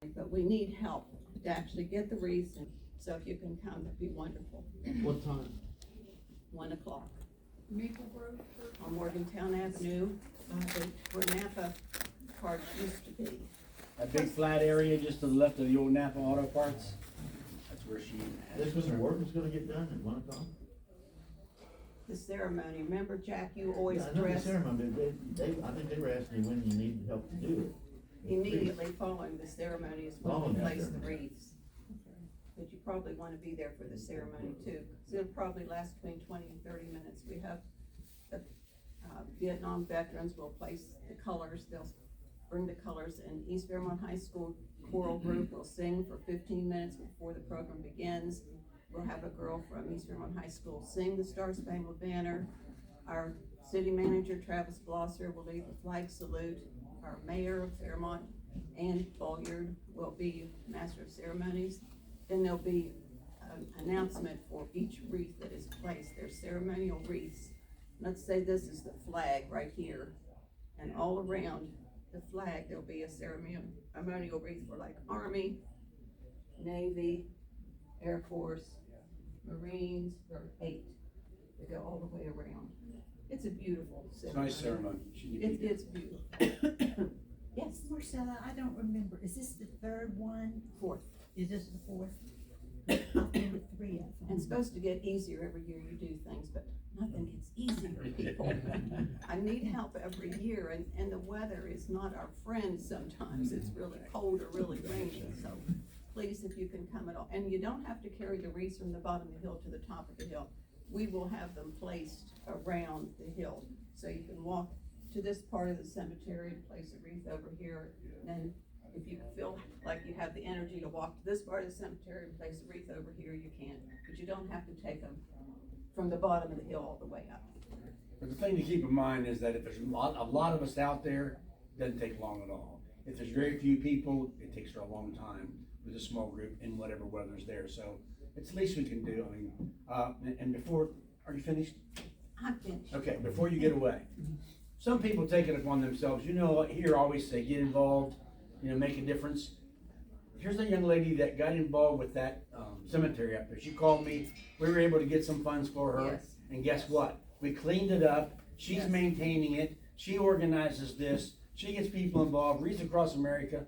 but we need help to actually get the wreaths, and so if you can come, that'd be wonderful. What time? 1 o'clock Maple Grove Church. on Morgantown Avenue, where Napa Park used to be. A big flat area just to the left of the old Napa Auto Parts. That's where she has. This was the work was gonna get done at 1 o'clock? The ceremony, remember, Jack, you always Yeah, I know the dress ceremony, I think they were asking you when you needed help to do it. immediately following the ceremony is when Following we that place the ceremony. wreaths. But you probably wanna be there for the ceremony too, 'cause it'll probably last between 20 and 30 minutes. We have the Vietnam veterans will place the colors, they'll bring the colors, and East Fairmont High School choral group will sing for 15 minutes before the program begins. We'll have a girl from East Fairmont High School sing the Star Spangled Banner. Our city manager, Travis Blosser, will lead the flag salute. Our mayor of Fairmont, Ann Bolliard, will be master of ceremonies. Then there'll be an announcement for each wreath that is placed. There's ceremonial wreaths. Let's say this is the flag right here, and all around the flag, there'll be a ceremonial wreath for like Army, Navy, Air Force, Marines, or 8. They go all the way around. It's a beautiful It's a ceremony. nice ceremony. She can be It's beautiful. Yes, Marcella, I don't remember, is this the third one? 4th. Is this the fourth? I've been to 3 of them. And it's supposed to get easier every year you do things, but nothing gets easier, people. I need help every year, and the weather is not our friend sometimes. It's really cold or really rainy, so please, if you can come at all. And you don't have to carry the wreaths from the bottom of the hill to the top of the hill. We will have them placed around the hill, so you can walk to this part of the cemetery and place a wreath over here. And then if you feel like you have the energy to walk to this part of the cemetery and place a wreath over here, you can. But you don't have to take them from the bottom of the hill all the way up. But the thing to keep in mind is that if there's a lot of us out there, it doesn't take long at all. If there's very few people, it takes her a long time with a small group in whatever weather's there. So it's the least we can do. I mean, and before, are you finished? I'm finished. Okay, before you get away, some people take it upon themselves. You know, here I always say, get involved, make a difference. Here's a young lady that got involved with that cemetery up there. She called me. We were able to get some funds for her. Yes. And guess what? We cleaned it up. She's Yes. maintaining it. She organizes this. She gets people involved. Wreaths Across America.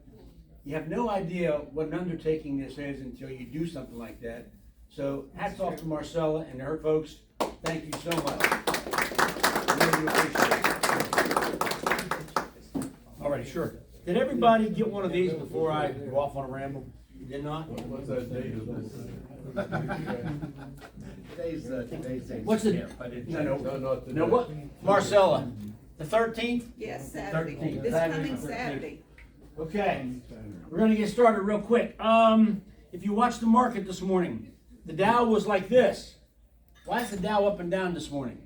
You have no idea what an undertaking this is until you do something like that. So hats off to Marcella and her folks. Thank you so much. Really appreciate it. All right, sure. Did everybody get one of these before I go off on a ramble? You did not? What's that date of this? Today's date. What's the, no, what? Marcella, the 13th? Yes, Saturday, 13th. this Saturday, coming 13th. Saturday. Okay, we're gonna get started real quick. If you watched the market this morning, the Dow was like this. Why is the Dow up and down this morning?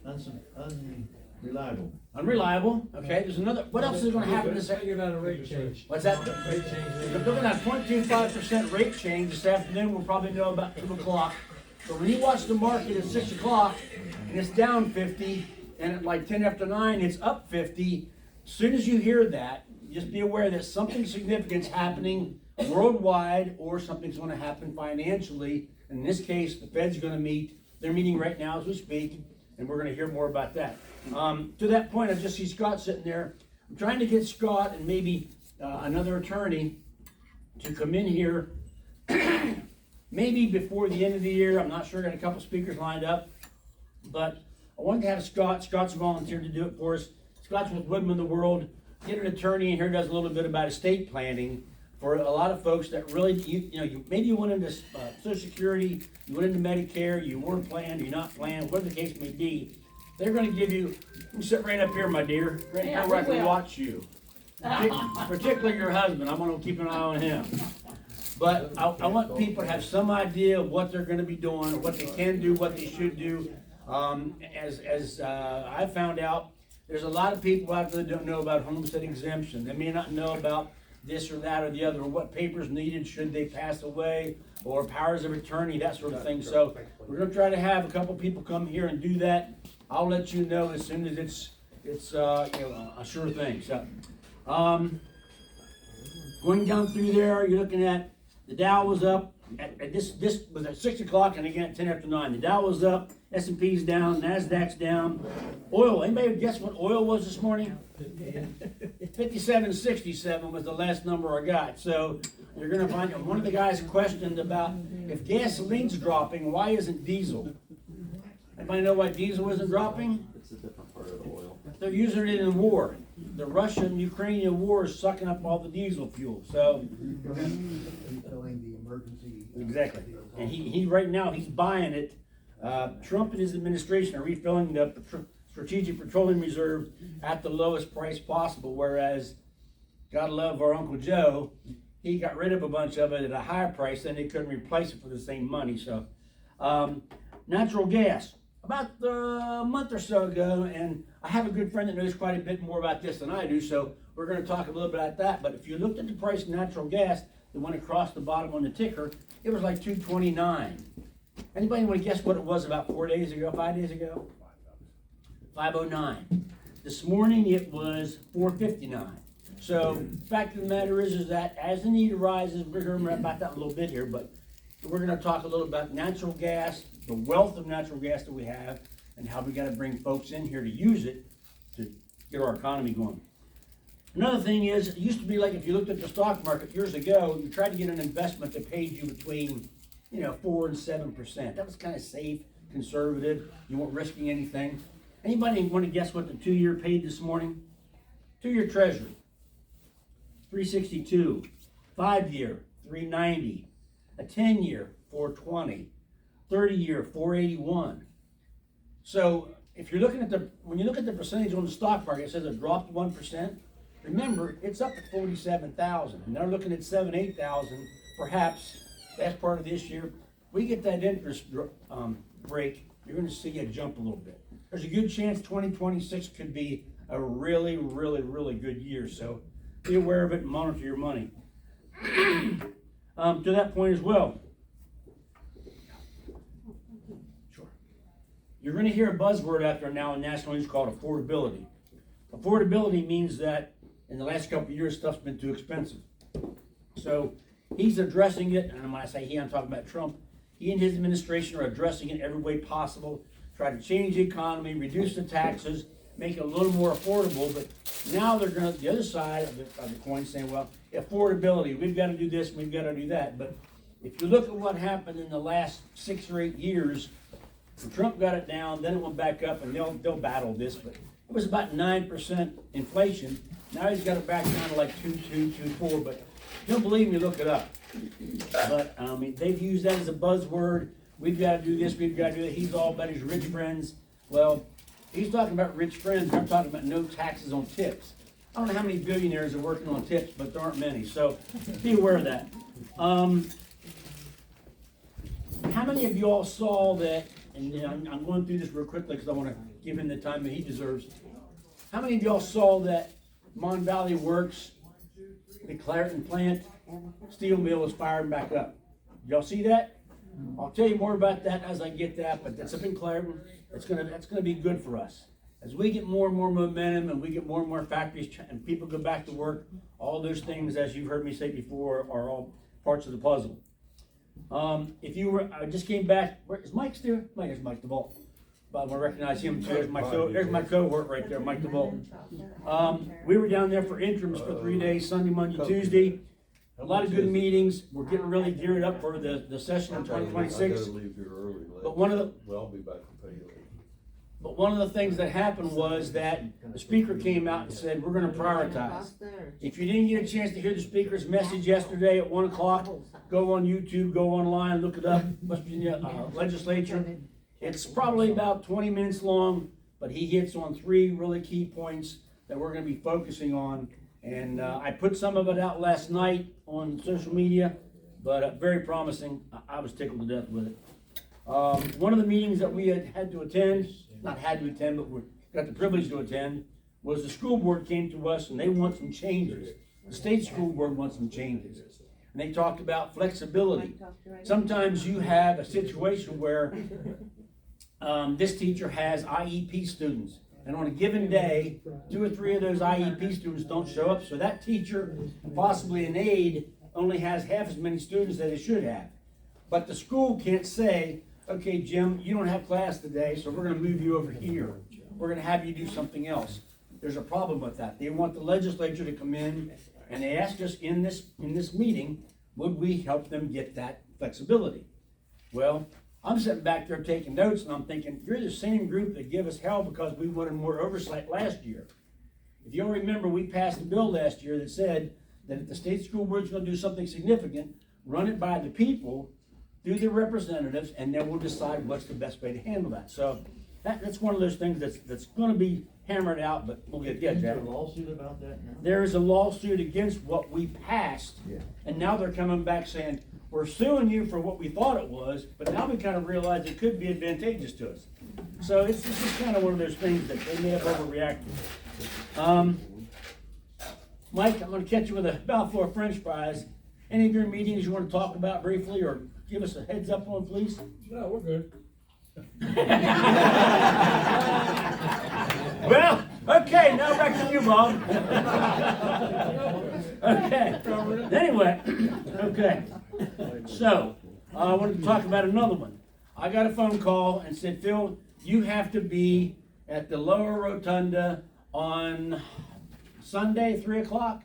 Unreliable. Unreliable, okay, there's another, what else is gonna happen this Figured out a rate change. What's that? Rate change. We're looking at 0.25% rate change this afternoon. We'll probably know about 2 o'clock. But when you watch the market at 6 o'clock and it's down 50, and at like 10 after 9, it's up 50. As soon as you hear that, just be aware that something significant's happening worldwide, or something's going to happen financially. In this case, the Fed's going to meet. They're meeting right now as we speak, and we're going to hear more about that. To that point, I just see Scott sitting there. I'm trying to get Scott and maybe another attorney to come in here maybe before the end of the year. I'm not sure. Got a couple speakers lined up, but I wanted to have Scott. Scott's volunteered to do it for us. Scott's with Woodman of the World. Get an attorney in here, does a little bit about estate planning for a lot of folks that really, maybe you went into Social Security, you went into Medicare, you weren't planned, you're not planned, whatever the case may be. They're going to give you, sit right up here, my dear, right Yeah, now where I we can will. watch you. Particularly your husband, I'm going to keep an eye on him. But I want people to have some idea of what they're going to be doing, what they can do, what they should do. As I found out, there's a lot of people out there that don't know about homestead exemption. They may not know about this or that or the other, or what papers needed should they pass away, or powers of attorney, that sort of thing. So we're going to try to have a couple people come here and do that. I'll let you know as soon as it's a sure thing. So Going down through there, you're looking at, the Dow was up, at this was at 6 o'clock and again at 10 after 9. The Dow was up, S&P's down, NASDAQ's down. Oil, anybody guess what oil was this morning? 57.67 was the last number I got. So you're gonna find, one of the guys questioned about if gasoline's dropping, why isn't diesel? Anybody know why diesel isn't dropping? It's a different part of the oil. They're using it in the war. The Russian-Ukrainian war is sucking up all the diesel fuel, so. Refilling the emergency. Exactly. And he right now, he's buying it. Trump and his administration are refilling the Strategic Petroleum Reserve at the lowest price possible, whereas, God love our Uncle Joe, he got rid of a bunch of it at a higher price, then they couldn't replace it for the same money, so. Natural gas. About a month or so ago, and I have a good friend that knows quite a bit more about this than I do, so we're gonna talk a little bit about that, but if you looked at the price of natural gas, the one across the bottom on the ticker, it was like $2.29. Anybody wanna guess what it was about 4 days ago, 5 days ago? 5.09. This morning it was 4.59. So, fact of the matter is that as the need arises, we're gonna remember about that in a little bit here, but we're gonna talk a little about natural gas, the wealth of natural gas that we have, and how we gotta bring folks in here to use it to get our economy going. Another thing is, it used to be like if you looked at the stock market years ago, you tried to get an investment that paid you between, 4 and 7%. That was kind of safe, conservative, you weren't risking anything. Anybody want to guess what the 2-year paid this morning? 2-year treasury, 362, 5-year, 390, a 10-year, 420, 30-year, 481. So if you're looking at when you look at the percentage on the stock market, it says it dropped 1%. Remember, it's up to 47,000, and they're looking at 8,000, perhaps. That's part of this year. We get that interest break, you're going to see a jump a little bit. There's a good chance 2026 could be a really, really, really good year. So be aware of it and monitor your money. To that point as well. Sure. You're going to hear a buzzword out there now in national news called affordability. Affordability means that in the last couple of years, stuff's been too expensive. So he's addressing it, and when I say he, I'm talking about Trump. He and his administration are addressing it every way possible, try to change the economy, reduce the taxes, make it a little more affordable, but now they're going to, the other side of the coin, saying, well, affordability, we've got to do this, we've got to do that. But if you look at what happened in the last 6 or 8 years, when Trump got it down, then it went back up, and they'll battle this, but it was about 9% inflation. Now he's got it back down to like 2.2, 2.4, but don't believe me, look it up. But they've used that as a buzzword. We've got to do this, we've got to do that. He's all about his rich friends. Well, he's talking about rich friends. I'm talking about no taxes on tips. I don't know how many billionaires are working on tips, but there aren't many. So be aware of that. How many of you all saw that? And I'm going through this real quickly because I want to give him the time that he deserves. How many of y'all saw that Mon Valley Works, the Clairton plant, steel mill is firing back up? Y'all see that? I'll tell you more about that as I get that, but that's up in Clairton. That's gonna be good for us. As we get more and more momentum and we get more and more factories and people go back to work, all those things, as you've heard me say before, are all parts of the puzzle. I just came back. Where is Mike still? There's Mike DeVault. But I'm gonna recognize him too. There's my cohort right there, Mike DeVault. We were down there for interims for 3 days, Sunday, Monday, Tuesday. A lot of good meetings. We're getting really geared up for the session in 2026. I gotta leave here early. But one of the Well, I'll be back to pay you. But one of the things that happened was that the speaker came out and said, we're gonna prioritize. If you didn't get a chance to hear the speaker's message yesterday at 1 o'clock, go on YouTube, go online, look it up, West Virginia Legislature. It's probably about 20 minutes long, but he hits on 3 really key points that we're gonna be focusing on. And I put some of it out last night on social media, but very promising. I was tickled to death with it. One of the meetings that we had to attend, not had to attend, but we got the privilege to attend, was the school board came to us and they want some changes. The state school board wants some changes. And they talked about flexibility. Sometimes you have a situation where this teacher has IEP students and on a given day, 2 or 3 of those IEP students don't show up, so that teacher, and possibly an aide, only has half as many students that it should have. But the school can't say, okay, Jim, you don't have class today, so we're gonna move you over here. We're gonna have you do something else. There's a problem with that. They want the legislature to come in, and they asked us in this meeting, would we help them get that flexibility? Well, I'm sitting back there taking notes, and I'm thinking, you're the same group that give us hell because we wanted more oversight last year. If you'll remember, we passed a bill last year that said that if the state school board's gonna do something significant, run it by the people, through their representatives, and then we'll decide what's the best way to handle that. So that's one of those things that's gonna be hammered out, but we'll get Is that. there a lawsuit about that now? There is a lawsuit against what we passed, Yeah. and now they're coming back saying, we're suing you for what we thought it was, but now we kind of realize it could be advantageous to us. So it's just kind of one of those things that they may have overreacted. Mike, I'm gonna catch you with a mouthful of french fries. Any of your meetings you wanna talk about briefly, or give us a heads up on, please? No, we're good. Well, okay, now back to you, Bob. Okay, anyway, okay. So, I wanted to talk about another one. I got a phone call and said, Phil, you have to be at the Lower Rotunda on Sunday, 3 o'clock.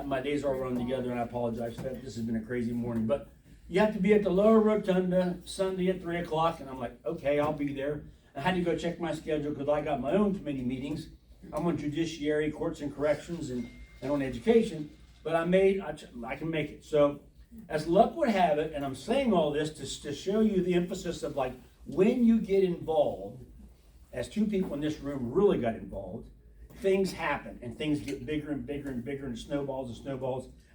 My days all run together, and I apologize for that. This has been a crazy morning, but you have to be at the Lower Rotunda Sunday at 3 o'clock, and I'm like, okay, I'll be there. I had to go check my schedule because I got my own committee meetings. I'm on judiciary, courts and corrections, and on education, but I can make it. So, as luck would have it, and I'm saying all this to show you the emphasis of like, when you get involved, as 2 people in this room really got involved, things happen, and things get bigger and bigger and bigger, and snowballs,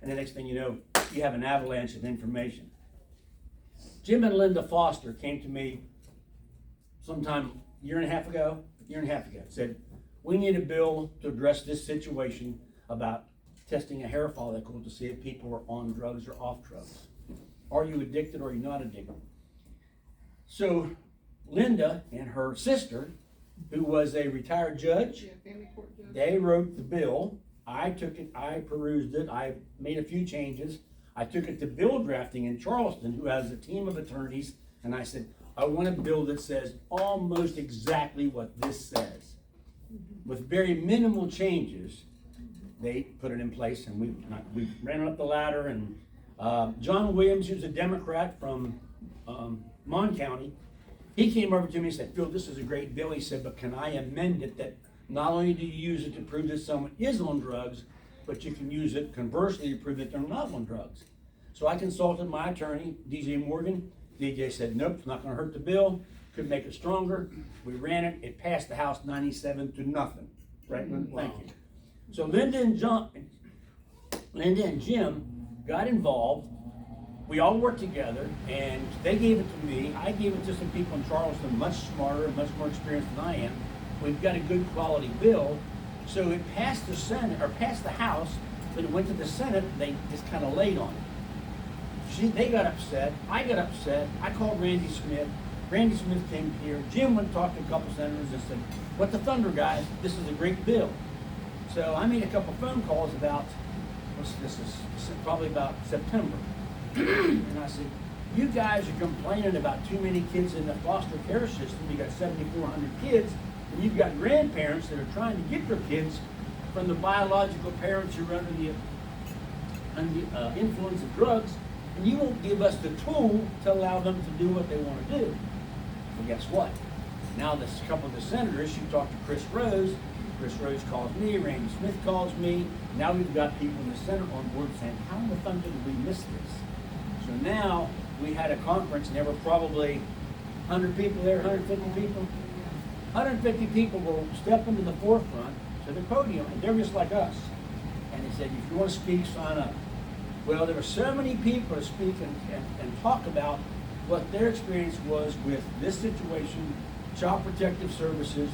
and the next thing you know, you have an avalanche of information. Jim and Linda Foster came to me sometime year and a half ago, said, we need a bill to address this situation about testing a hair follicle to see if people are on drugs or off drugs. Are you addicted or are you not addicted? So Linda and her sister, who was a retired judge, Yeah, family court judge. they wrote the bill. I took it, I perused it, I made a few changes. I took it to bill drafting in Charleston, who has a team of attorneys, and I said, I want a bill that says almost exactly what this says. With very minimal changes, they put it in place, and we ran up the ladder, and John Williams, who's a Democrat from Mon County, he came over to me and said, Phil, this is a great bill. He said, but can I amend it that not only do you use it to prove that someone is on drugs, but you can use it conversely to prove that they're not on drugs. So I consulted my attorney, DJ Morgan. DJ said, nope, it's not gonna hurt the bill, could make it stronger. We ran it, it passed the House 97 to nothing. Right, Linda? Thank you. So Linda and Jim got involved. We all worked together, and they gave it to me. I gave it to some people in Charleston, much smarter and much more experienced than I am. We've got a good quality bill. So it passed the Senate, or passed the House, but it went to the Senate, they just kind of laid on it. They got upset, I got upset, I called Randy Smith. Randy Smith came here, Jim went and talked to a couple senators and said, what the thunder, guys, this is a great bill. So I made a couple phone calls about, this is probably about September. And I said, you guys are complaining about too many kids in the foster care system. You got 7,400 kids, and you've got grandparents that are trying to get their kids from the biological parents who are under the influence of drugs, and you won't give us the tool to allow them to do what they want to do. Well, guess what? Now this couple of the senators, you talked to Chris Rose. Chris Rose calls me, Randy Smith calls me. Now we've got people in the Senate on board saying, how in the thunder did we miss this? So now we had a conference, and there were probably 100 people there, 150 people. 150 people will step into the forefront to the podium, and they're just like us. And they said, if you want to speak, sign up. Well, there were so many people to speak and talk about what their experience was with this situation, Child Protective Services,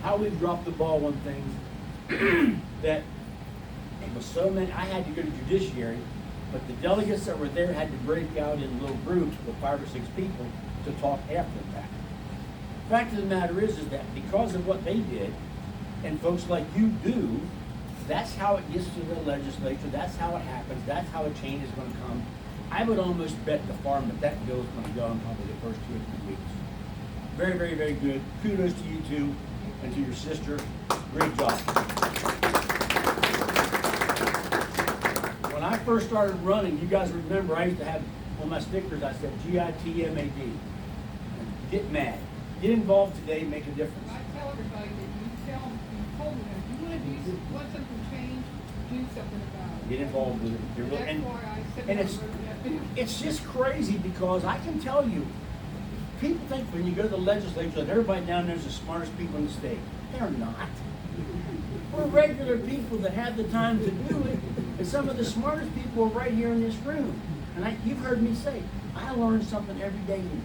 how we've dropped the ball on things, that it was so many. I had to go to judiciary, but the delegates that were there had to break out in little groups with 5 or 6 people to talk after the fact. The fact of the matter is that because of what they did, and folks like you do, that's how it gets to the legislature, that's how it happens, that's how a change is gonna come. I would almost bet the farm that that bill's gonna go in probably the first 2 or 3 weeks. Very, very, very good. Kudos to you two and to your sister. Great job. When I first started running, you guys remember I used to have on my stickers, I said GITMAD. Get mad. Get involved today, make a difference. I tell everybody that you told me that if you want something changed, do something about it. Get involved with it. You're And real- that's why I said and that it's- wrote that video. It's just crazy because I can tell you, people think when you go to the legislature that everybody down there is the smartest people in the state. They're not. We're regular people that have the time to do it, and some of the smartest people are right here in this room. And you've heard me say, I learn something every day in here.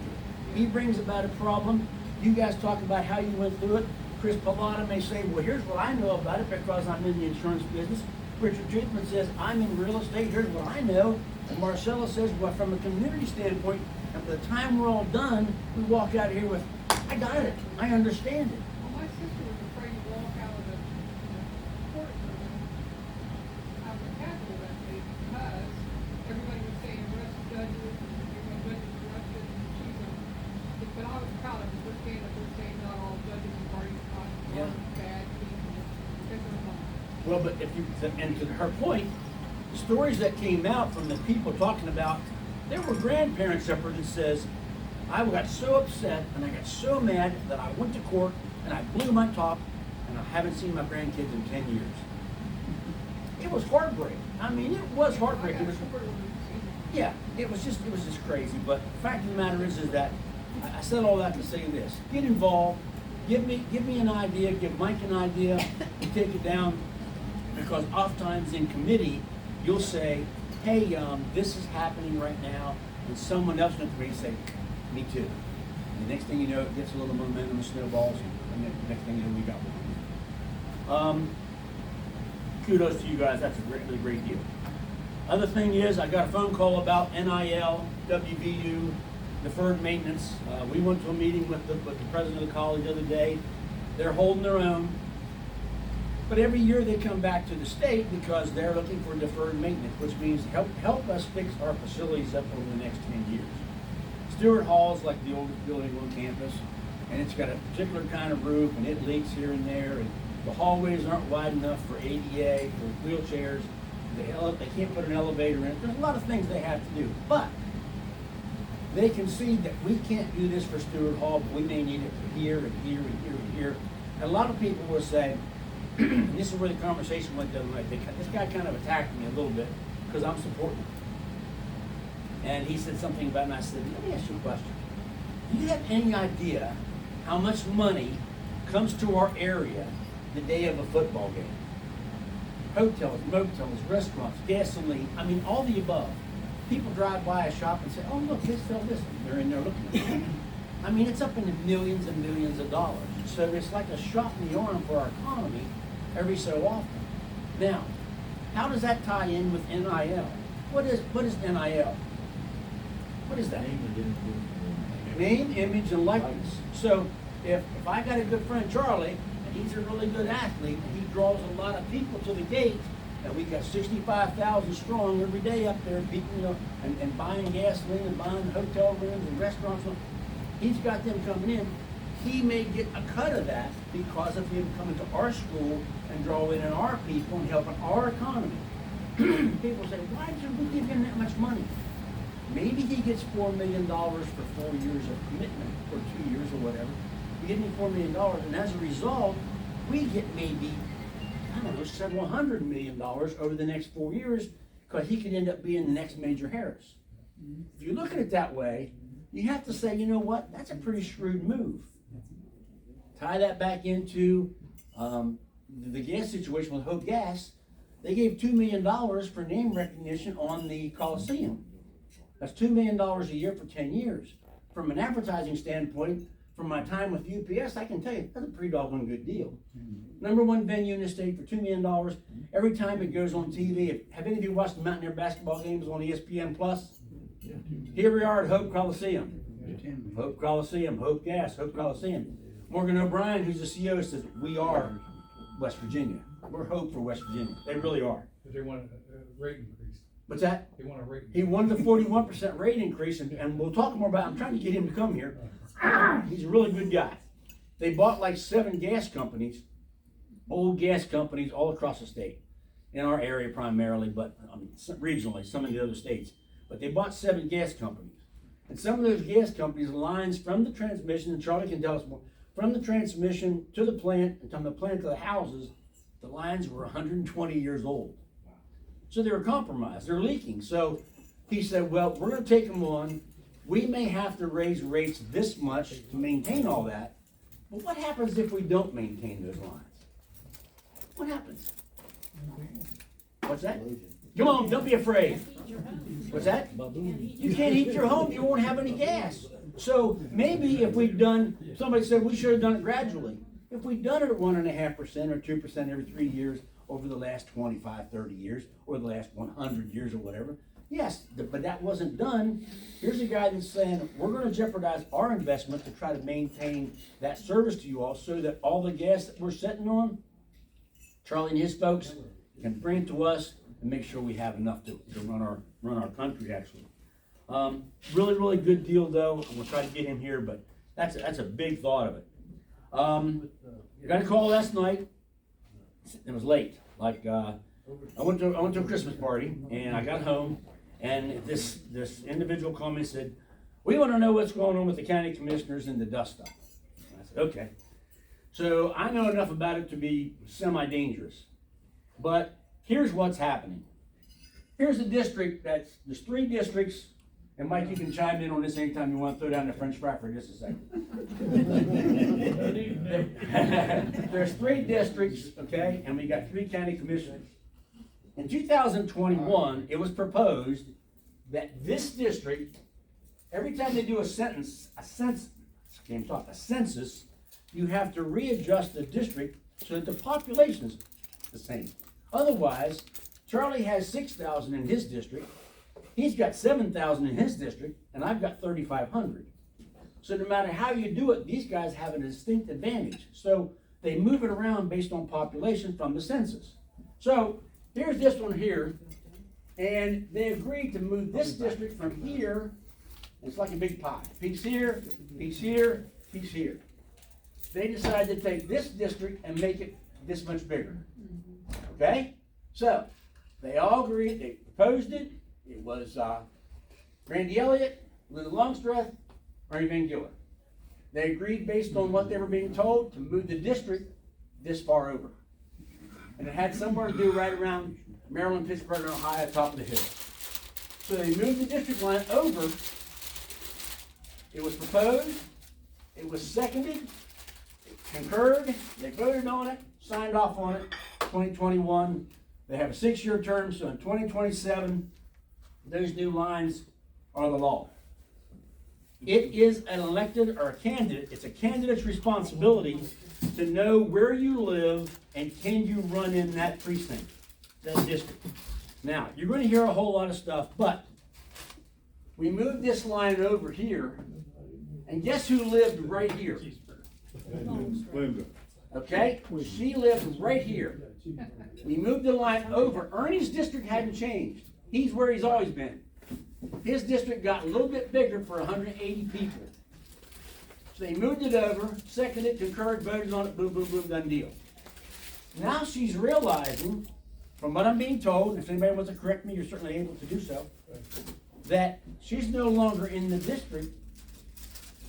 He brings about a problem, you guys talk about how you went through it. Chris Pallotta may say, well, here's what I know about it because I'm in the insurance business. Richard Treatment says, I'm in real estate, here's what I know. And Marcella says, well, from a community standpoint, and by the time we're all done, we walk out of here with, I got it, I understand it. Well, my sister was afraid to walk out of the courtroom out of the Capitol that day because everybody was saying arrest judges, and judges arrested, and she's a, but I was proud of it, we're standing up there saying not all judges and parties Yeah. are bad people, because they're not. Well, but if you, and to her point, the stories that came out from the people talking about, there were grandparents up there that says, I got so upset and I got so mad that I went to court and I blew my top and I haven't seen my grandkids in 10 years. It was heartbreaking. I mean, it was heartbreaking. It was, yeah, it was just crazy. But the fact of the matter is that I said all that to say this: get involved, give me an idea, give Mike an idea, and take it down. Because oftentimes in committee, you'll say, hey, this is happening right now, and someone else in the committee say, me too. And the next thing you know, it gets a little momentum, and snowballs, and then the next thing you know, we got one. Kudos to you guys, that's a really great deal. Other thing is, I got a phone call about NIL, WVU, deferred maintenance. We went to a meeting with the president of the college the other day. They're holding their own. But every year they come back to the state because they're looking for deferred maintenance, which means help us fix our facilities up over the next 10 years. Stewart Hall is like the oldest building on campus, and it's got a particular kind of roof, and it leaks here and there, and the hallways aren't wide enough for ADA, for wheelchairs. They can't put an elevator in it. There's a lot of things they have to do, but they concede that we can't do this for Stewart Hall, but we may need it for here and here and here and here. And a lot of people will say, and this is where the conversation went the other night. This guy kind of attacked me a little bit because I'm supporting him. And he said something about it, and I said, let me ask you a question. Do you have any idea how much money comes to our area the day of a football game? Hotels, motels, restaurants, gasoline, I mean, all the above. People drive by a shop and say, oh, look, they sell this. They're in there looking at it. I mean, it's up into millions and millions of dollars. So it's like a shot in the arm for our economy every so often. Now, how does that tie in with NIL? What is NIL? What is that? Name, image, and likeness. So if I got a good friend, Charlie, and he's a really good athlete, and he draws a lot of people to the gate, and we got 65,000 strong every day up there, people, and buying gasoline and buying hotel rooms and restaurants. He's got them coming in. He may get a cut of that because of him coming to our school and drawing in our people and helping our economy. People say, why should we give him that much money? Maybe he gets $4 million for 4 years of commitment, or 2 years or whatever. We give him $4 million, and as a result, we get maybe, I don't know, several $100 million over the next 4 years, because he could end up being the next Major Harris. If you look at it that way, you have to say, you know what, that's a pretty shrewd move. Tie that back into the gas situation with Hope Gas. They gave $2 million for name recognition on the Coliseum. That's $2 million a year for 10 years. From an advertising standpoint, from my time with UPS, I can tell you, that's a pretty doggone good deal. #1 venue in the state for $2 million. Every time it goes on TV, have any of you watched the Mountaineer basketball games on ESPN Plus? Here we are at Hope Coliseum. Hope Coliseum, Hope Gas, Hope Coliseum. Morgan O'Brien, who's the CEO, says, we are West Virginia. We're hope for West Virginia. They really are. But they want a rate increase. What's that? They want a rate. He wanted the 41% rate increase, and we'll talk more about it. I'm trying to get him to come here. He's a really good guy. They bought like 7 gas companies, old gas companies all across the state. In our area primarily, but regionally, some in the other states. But they bought 7 gas companies. And some of those gas companies, lines from the transmission, and Charlie can tell us more, from the transmission to the plant, and from the plant to the houses, the lines were 120 years old. So they were compromised, they're leaking. So he said, well, we're gonna take them on. We may have to raise rates this much to maintain all that. But what happens if we don't maintain those lines? What happens? What's that? Come on, don't be afraid. What's that? You can't heat your home, you won't have any gas. So maybe if we'd done, somebody said we should have done it gradually. If we'd done it at 1.5% or 2% every 3 years over the last 25, 30 years, or the last 100 years or whatever, yes, but that wasn't done. Here's a guy that's saying, we're gonna jeopardize our investment to try to maintain that service to you all so that all the gas that we're sitting on, Charlie and his folks can bring it to us and make sure we have enough to run our country actually. Really, really good deal though. I'm gonna try to get him here, but that's a big thought of it. I got a call last night. It was late. Like I went to a Christmas party and I got home and this individual called me and said, we want to know what's going on with the county commissioners and the dust stuff. And I said, okay. So I know enough about it to be semi-dangerous. But here's what's happening. Here's a district there's 3 districts, and Mike, you can chime in on this anytime you want to throw down the French fry for just a second. There's 3 districts, okay, and we got 3 county commissioners. In 2021, it was proposed that this district, every time they do a census, you have to readjust the district so that the population is the same. Otherwise, Charlie has 6,000 in his district, he's got 7,000 in his district, and I've got 3,500. So no matter how you do it, these guys have a distinct advantage. So they move it around based on population from the census. So here's this one here, and they agreed to move this district from here. It's like a big pie. Piece here, piece here, piece here. They decided to take this district and make it this much bigger. Okay? So, they all agreed, they proposed it. It was Randy Elliott, Lou Longstreth, Ernie Van Giller. They agreed based on what they were being told to move the district this far over. And it had somewhere to do right around Maryland, Pittsburgh, and Ohio, top of the hill. So they moved the district line over. It was proposed, it was seconded, it concurred, they voted on it, signed off on it, 2021. They have a 6-year term, so in 2027, those new lines are the law. It is an elected or a candidate, it's a candidate's responsibility to know where you live and can you run in that precinct, that district. Now, you're going to hear a whole lot of stuff, but we moved this line over here, and guess who lived right here? Linda. Okay, she lived right here. We moved the line over. Ernie's district hadn't changed. He's where he's always been. His district got a little bit bigger for 180 people. So they moved it over, seconded, concurred, voted on it, boom, boom, boom, done deal. Now she's realizing, from what I'm being told, if anybody wants to correct me, you're certainly able to do so, that she's no longer in the district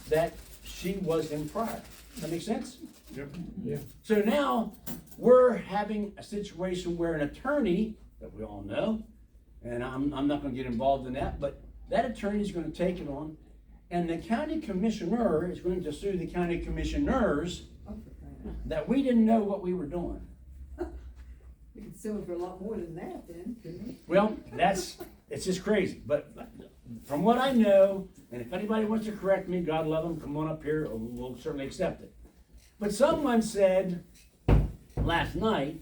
that she was in prior. Does that make sense? Yep. Yeah. So now we're having a situation where an attorney that we all know, and I'm not going to get involved in that, but that attorney is going to take it on, and the county commissioner is going to sue the county commissioners that we didn't know what we were doing. We could sue it for a lot more than that then, couldn't we? Well, it's just crazy, but from what I know, and if anybody wants to correct me, God love them, come on up here, we'll certainly accept it. But someone said last night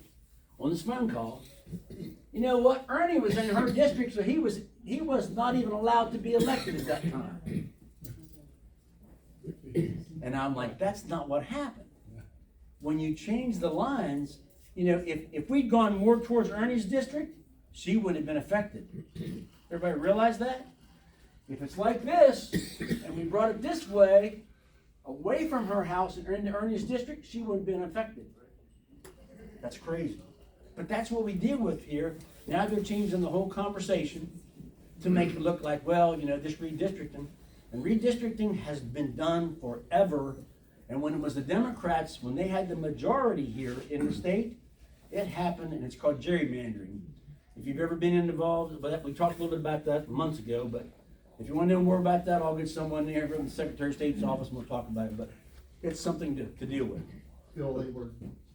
on this phone call, you know what, Ernie was in her district, so he was not even allowed to be elected at that time. And I'm like, that's not what happened. When you change the lines, you know, if we'd gone more towards Ernie's district, she wouldn't have been affected. Everybody realize that? If it's like this, and we brought it this way, away from her house and into Ernie's district, she wouldn't have been affected. That's crazy. But that's what we deal with here. Now they're changing the whole conversation to make it look like, well, you know, this redistricting. And redistricting has been done forever. And when it was the Democrats, when they had the majority here in the state, it happened, and it's called gerrymandering. If you've ever been involved, but we talked a little bit about that months ago, but if you want to know more about that, I'll get someone there from the Secretary of State's office and we'll talk about it, but it's something to deal with. Phil,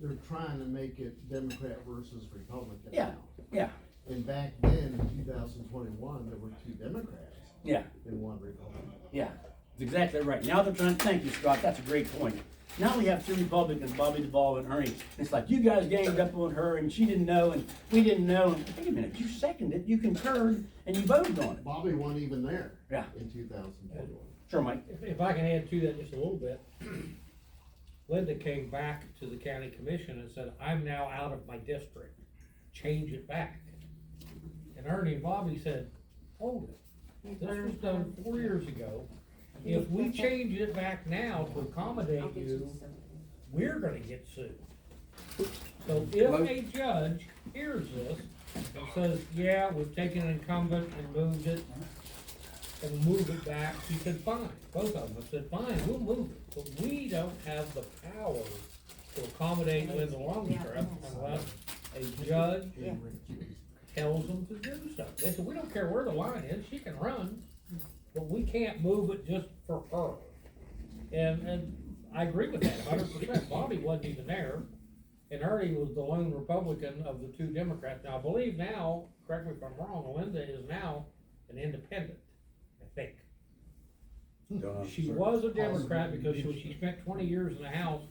they're trying to make it Democrat versus Republican Yeah, now. yeah, And back then, in 2021, there were 2 Democrats yeah, and 1 Republican. yeah. That's exactly right. Now they're trying, thank you, Scott, that's a great point. Now we have 2 Republicans, Bobby Duvall and Ernie. It's like, you guys ganged up on her and she didn't know and we didn't know. And wait a minute, you seconded it, you concurred, and you voted on it. Bobby wasn't even there. Yeah. In 2021. Sure, Mike. If I can add to that just a little bit, Linda came back to the county commission and said, I'm now out of my district, change it back. And Ernie and Bobby said, hold it, this was done 4 years ago. If we change it back now to accommodate you, we're gonna get sued. So if a judge hears this and says, yeah, we've taken an incumbent and moved it, and move it back, he said, fine, both of them said, fine, we'll move it, but we don't have the power to accommodate Linda Longstreth unless a judge tells them to do so. They said, we don't care where the line is, she can run, but we can't move it just for her. And I agree with that 100%. Bobby wasn't even there, and Ernie was the lone Republican of the 2 Democrats. Now, I believe now, correct me if I'm wrong, Linda is now an independent, I think. She was a Democrat because she spent 20 years in the House.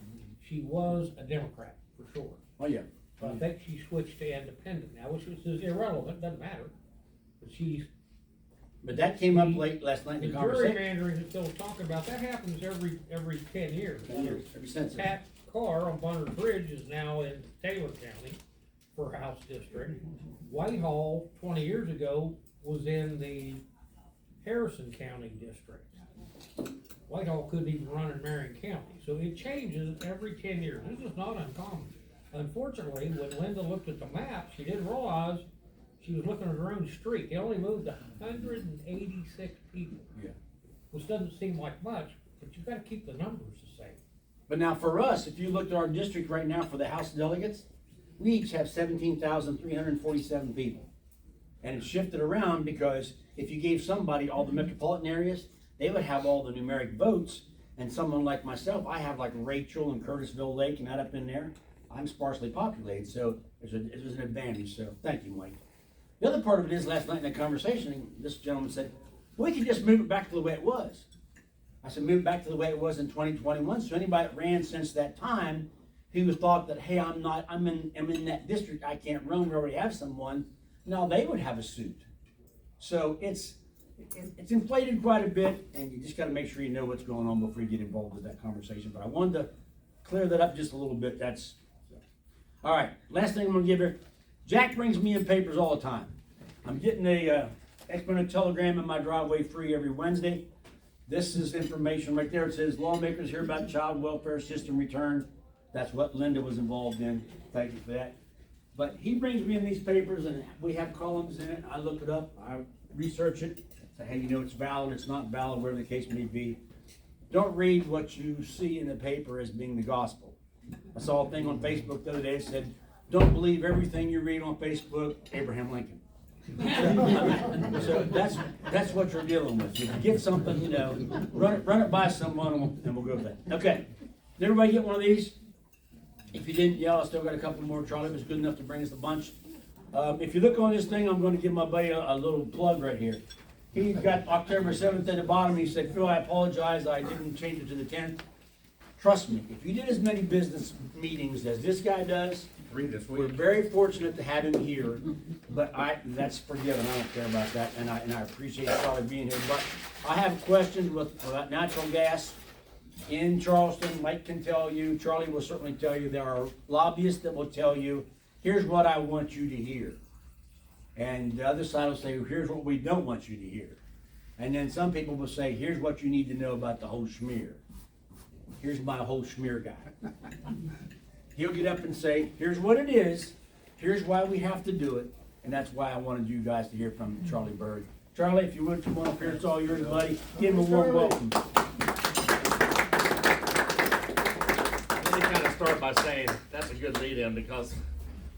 She was a Democrat, for sure. Oh, yeah. But I think she switched to independent now, which is irrelevant, doesn't matter. But she's, But that came up late last night the in the conversation. gerrymandering that Phil's talking about, that happens every 10 years. Every since then. Pat Carr on Bonner Bridge is now in Taylor County for House District. Whitehall, 20 years ago, was in the Harrison County District. Whitehall couldn't even run in Marion County, so it changes every 10 years. This is not uncommon. Unfortunately, when Linda looked at the map, she didn't realize she was looking at her own street. It only moved 186 people. Yeah. Which doesn't seem like much, but you've gotta keep the numbers the same. But now for us, if you looked at our district right now for the House delegates, we each have 17,347 people. And it's shifted around because if you gave somebody all the metropolitan areas, they would have all the numeric votes. And someone like myself, I have like Rachel and Curtisville Lake and that up in there. I'm sparsely populated, so it was an advantage, so thank you, Mike. The other part of it is last night in the conversation, this gentleman said, we could just move it back to the way it was. I said, move it back to the way it was in 2021, so anybody that ran since that time, who thought that, hey, I'm in that district, I can't run, we already have someone, now they would have a suit. So it's inflated quite a bit, and you just gotta make sure you know what's going on before you get involved with that conversation, but I wanted to clear that up just a little bit, all right, last thing I'm gonna give you, Jack brings me in papers all the time. I'm getting a exponent telegram in my driveway free every Wednesday. This is information right there. It says lawmakers hear about child welfare system return. That's what Linda was involved in. Thank you for that. But he brings me in these papers and we have columns in it. I look it up, I research it, say, hey, you know, it's valid, it's not valid, whatever the case may be. Don't read what you see in the paper as being the gospel. I saw a thing on Facebook the other day that said, don't believe everything you read on Facebook, Abraham Lincoln. So that's what you're dealing with. If you get something, you know, run it by someone and we'll go with that. Okay, did everybody get one of these? If you didn't, yeah, I still got a couple more. Charlie was good enough to bring us a bunch. If you look on this thing, I'm going to give my buddy a little plug right here. He got October 7th at the bottom. He said, Phil, I apologize, I didn't change it to the 10th. Trust me, if you did as many business meetings as this guy does, we're very fortunate to have him here, but that's forgiven, I don't care about that, and I appreciate Charlie being here, but I have questions about natural gas. in Charleston, Mike can tell you, Charlie will certainly tell you, there are lobbyists that will tell you, here's what I want you to hear. And the other side will say, here's what we don't want you to hear. And then some people will say, here's what you need to know about the whole schmear. Here's my whole schmear guy. He'll get up and say, here's what it is, here's why we have to do it, and that's why I wanted you guys to hear from Charlie Bird. Charlie, if you would come on up here, it's all yours, buddy. Give him a warm welcome. Let me kind of start by saying, that's a good lead-in, because,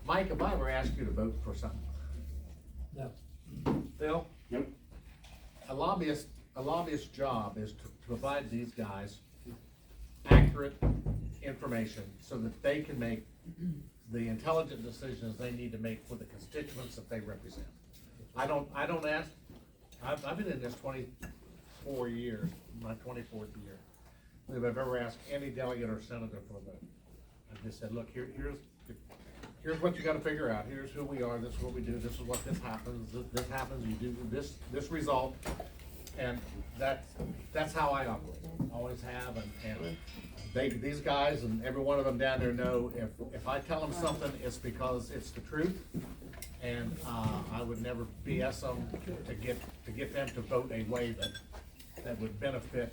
Mike, have I ever asked you to vote for something? No. Phil? Nope. A lobbyist's job is to provide these guys accurate information so that they can make the intelligent decisions they need to make for the constituents that they represent. I don't ask, I've been in this 24 years, my 24th year. If I've ever asked any delegate or senator for a vote. I just said, look, here's what you gotta figure out. Here's who we are, this is what we do, this is what this happens, you do this result. And that's how I operate, always have, and these guys and every one of them down there know if I tell them something, it's because it's the truth. And, I would never BS them to get them to vote a way that would benefit.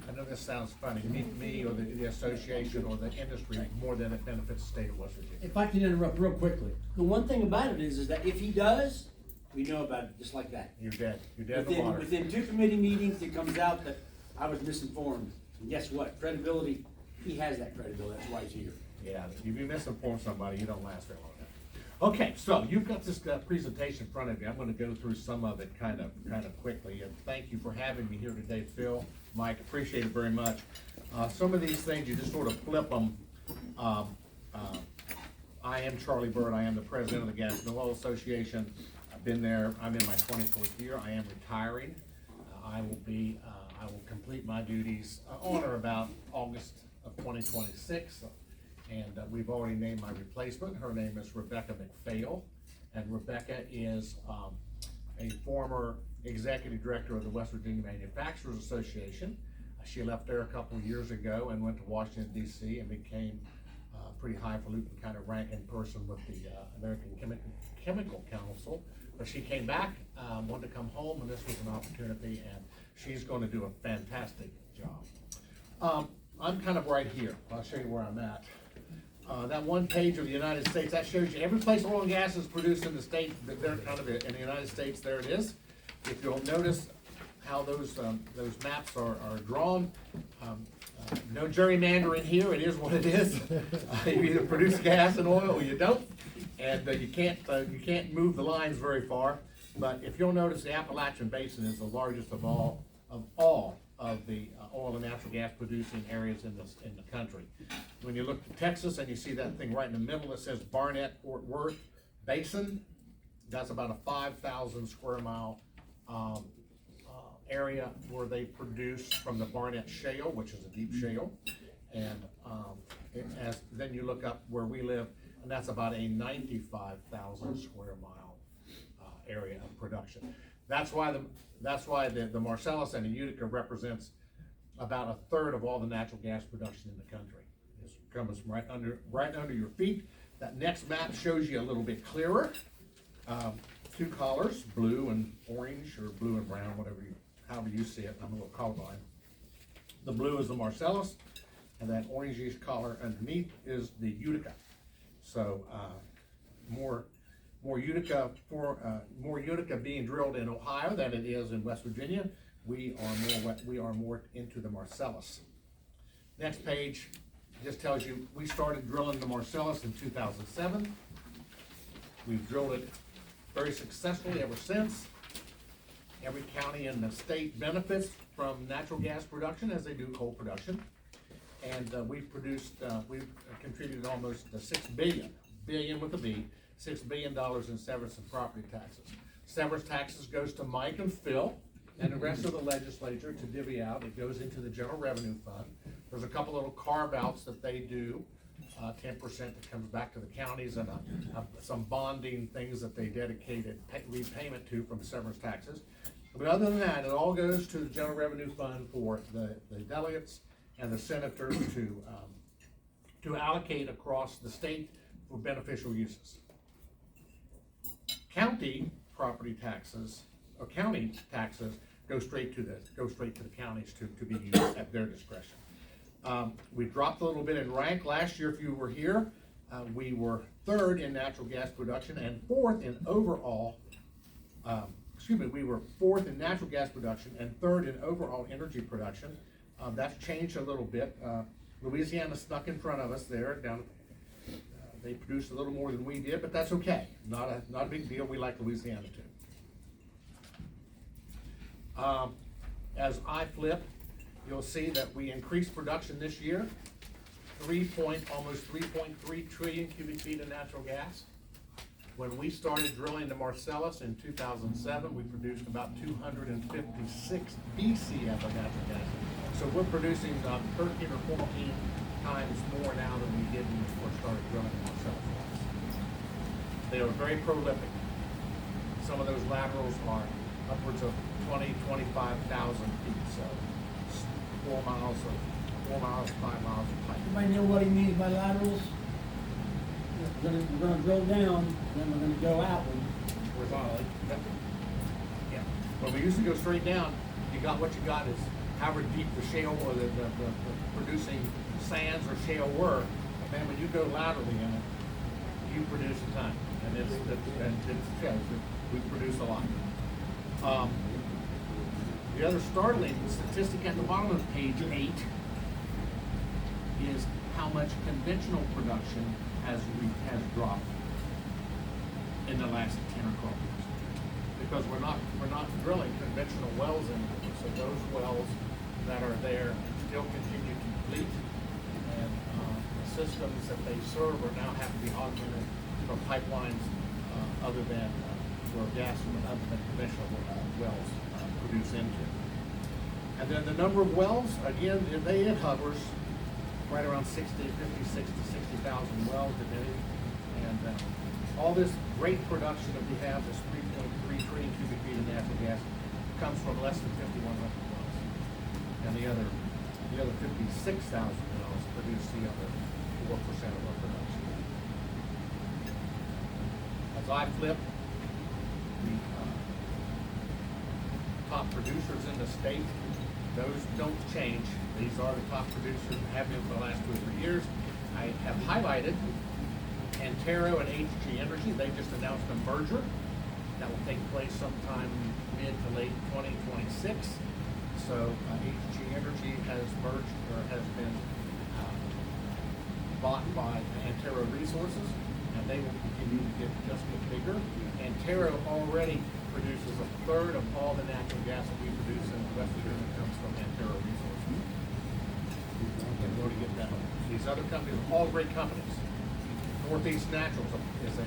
I know this sounds funny, me or the association or the industry more than it benefits the state of West Virginia. If I can interrupt real quickly, the one thing about it is that if he does, we know about it just like that. You're dead in the water. Within 2 committee meetings, it comes out that I was misinformed. And guess what? Credibility, he has that credibility, that's why he's here. Yeah, if you misinform somebody, you don't last very long. Okay, so you've got this presentation in front of you. I'm gonna go through some of it kind of quickly, and thank you for having me here today, Phil, Mike, appreciate it very much. Some of these things, you just sort of flip them. I am Charlie Bird, I am the president of the Gas and Oil Association. I've been there, I'm in my 24th year, I am retiring. I will complete my duties on or about August of 2026. And we've already named my replacement. Her name is Rebecca McPhail. And Rebecca is a former executive director of the West Virginia Manufacturers Association. She left there a couple of years ago and went to Washington, D.C. and became a pretty highfalutin kind of ranking person with the American Chemical Council. But she came back, wanted to come home, and this was an opportunity, and she's going to do a fantastic job. I'm kind of right here. I'll show you where I'm at. That one page of the United States, that shows you every place oil and gas is produced in the state, they're kind of in the United States, there it is. If you'll notice how those maps are drawn, no gerrymandering here, it is what it is. You either produce gas and oil or you don't, and you can't move the lines very far. But if you'll notice, the Appalachian Basin is the largest of all of the oil and natural gas producing areas in the country. When you look to Texas and you see that thing right in the middle that says Barnett Fort Worth Basin, that's about a 5,000 square mile area where they produce from the Barnett Shale, which is a deep shale. And then you look up where we live, and that's about a 95,000 square mile area of production. That's why the Marcellus and the Utica represents about a third of all the natural gas production in the country. It comes right under your feet. That next map shows you a little bit clearer. Two colors, blue and orange, or blue and brown, however you see it. I'm a little colorblind. The blue is the Marcellus, and that orangish color underneath is the Utica. So more Utica being drilled in Ohio than it is in West Virginia. We are more into the Marcellus. Next page just tells you we started drilling the Marcellus in 2007. We've drilled it very successfully ever since. Every county in the state benefits from natural gas production as they do coal production. And we've contributed almost $6 billion with a B, $6 billion in severance and property taxes. Severance taxes goes to Mike and Phil and the rest of the legislature to divvy out. It goes into the general revenue fund. There's a couple little carve outs that they do, 10% that comes back to the counties, and some bonding things that they dedicated repayment to from severance taxes. But other than that, it all goes to the general revenue fund for the delegates and the senators to allocate across the state for beneficial uses. County property taxes, or county taxes, go straight to the counties to be used at their discretion. We dropped a little bit in rank. Last year, if you were here, we were third in natural gas production and fourth in overall, we were fourth in natural gas production and third in overall energy production. That's changed a little bit. Louisiana snuck in front of us there down. They produced a little more than we did, but that's okay. Not a big deal. We like Louisiana too. As I flip, you'll see that we increased production this year, almost 3.3 trillion cubic feet of natural gas. When we started drilling the Marcellus in 2007, we produced about 256 BCF of natural gas. So we're producing 13 or 14 times more now than we did when we first started drilling the Marcellus. They are very prolific. Some of those laterals are upwards of 20, 25,000 feet, so 4 miles, 5 miles of pipe. Everybody know what he means by laterals? We're gonna drill down, then we're gonna go out. Horizontally. Yeah. When we used to go straight down, you got what you got is however deep the shale or the producing sands or shale were. But man, when you go laterally in it, you produce a ton. And it shows that we produce a lot. The other startling statistic at the bottom of page 8 is how much conventional production has dropped in the last 10 or 12 years. Because we're not drilling conventional wells anymore. So those wells that are there still continue to deplete, and the systems that they serve are now have to be augmented from pipelines other than where gas from other than conventional wells produce into. And then the number of wells, again, it hovers right around 60,000 to 60,000 wells depending. And all this great production that we have, this 3.3 trillion cubic feet of natural gas, comes from less than 5,100 wells. And the other 56,000 wells produce the other 4% of our production. As I flip, the top producers in the state, those don't change. These are the top producers and have been for the last 2 or 3 years. I have highlighted Antero and HG Energy. They just announced a merger that will take place sometime mid to late 2026. So HG Energy has merged or has been bought by Antero Resources, and they will continue to get bigger. Antero already produces a third of all the natural gas that we produce in West Virginia comes from Antero Resources. And we're going to get that. These other companies are all great companies. Northeast Naturals is a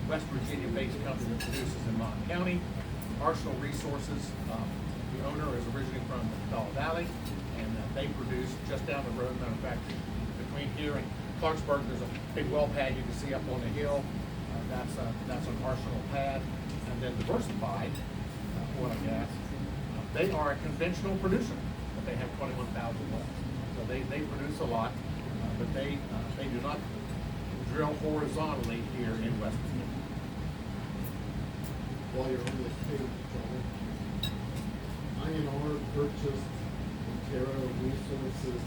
West Virginia-based company that produces in Mon County. Arsenal Resources, the owner is originally from Dollar Valley, and they produce just down the road. Matter of fact, between here and Clarksburg, there's a big well pad you can see up on the hill. That's an Arsenal pad. And then Diversified Oil and Gas, they are a conventional producer, but they have 21,000 wells. So they produce a lot, but they do not drill horizontally here in West Virginia. While you're on this page, John, INR purchased Antero Resources.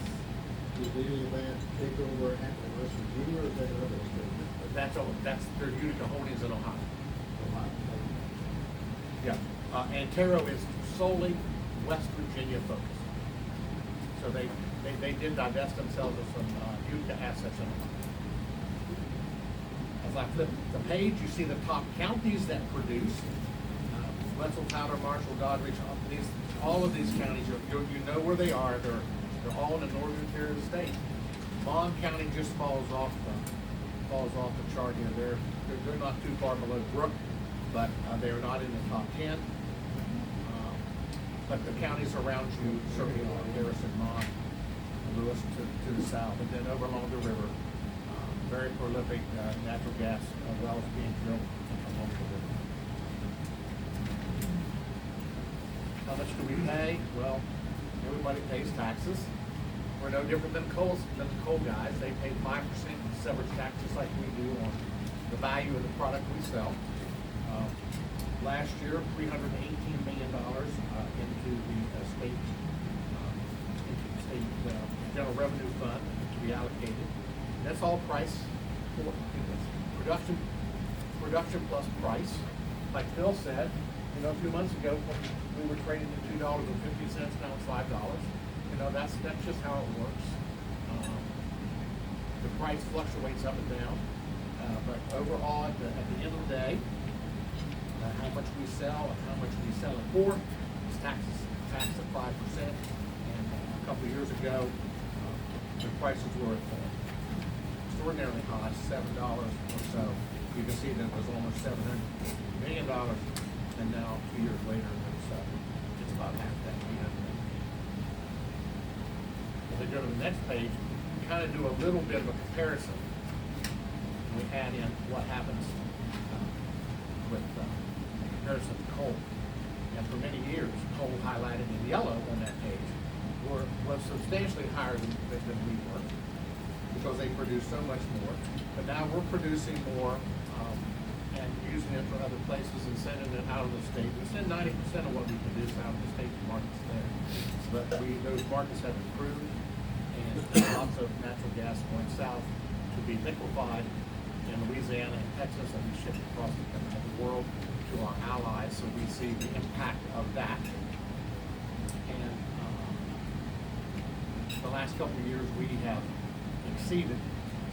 Did any of that take over at West Virginia, or is that another state? That's their Utica Holdings in Ohio. Ohio. Yeah, Antero is solely West Virginia focused. So they did divest themselves of some Utica assets in Ohio. As I flip the page, you see the top counties that produce. Wetzel, Powder, Marshall, Doddridge, all of these counties, you know where they are. They're all in the northern tier of the state. Mon County just falls off the chart here. They're not too far below Brook, but they are not in the top 10. But the counties around you certainly are. Harrison, Mon, Lewis to the south, and then over along the river, very prolific natural gas wells being drilled along the river. much do we pay? Well, everybody pays taxes. We're no different than the coal guys. They pay 5% severance tax just like we do on the value of the product we sell. Last year, $318 million into the state general revenue fund to be allocated. That's all price for production plus price. Like Phil said, you know, a few months ago, we were trading at $2.50, now it's $5. You know, that's just how it works. The price fluctuates up and down, but overall, at the end of the day, how much we sell and how much we sell it for is taxed at 5%. And a couple of years ago, the prices were extraordinarily high, $7 or so. You can see that it was almost $700 million, and now 2 years later, it's about half that. If we go to the next page, we kind of do a little bit of a comparison. We add in what happens with comparison to coal. And for many years, coal highlighted in yellow on that page was substantially higher than we were, because they produce so much more. But now we're producing more and using it for other places and sending it out of the state. We send 90% of what we produce out of the state to markets there. But those markets have improved, and there's lots of natural gas going south to be liquefied in Louisiana and Texas, and we ship across the world to our allies. So we see the impact of that. And the last couple of years, we have exceeded,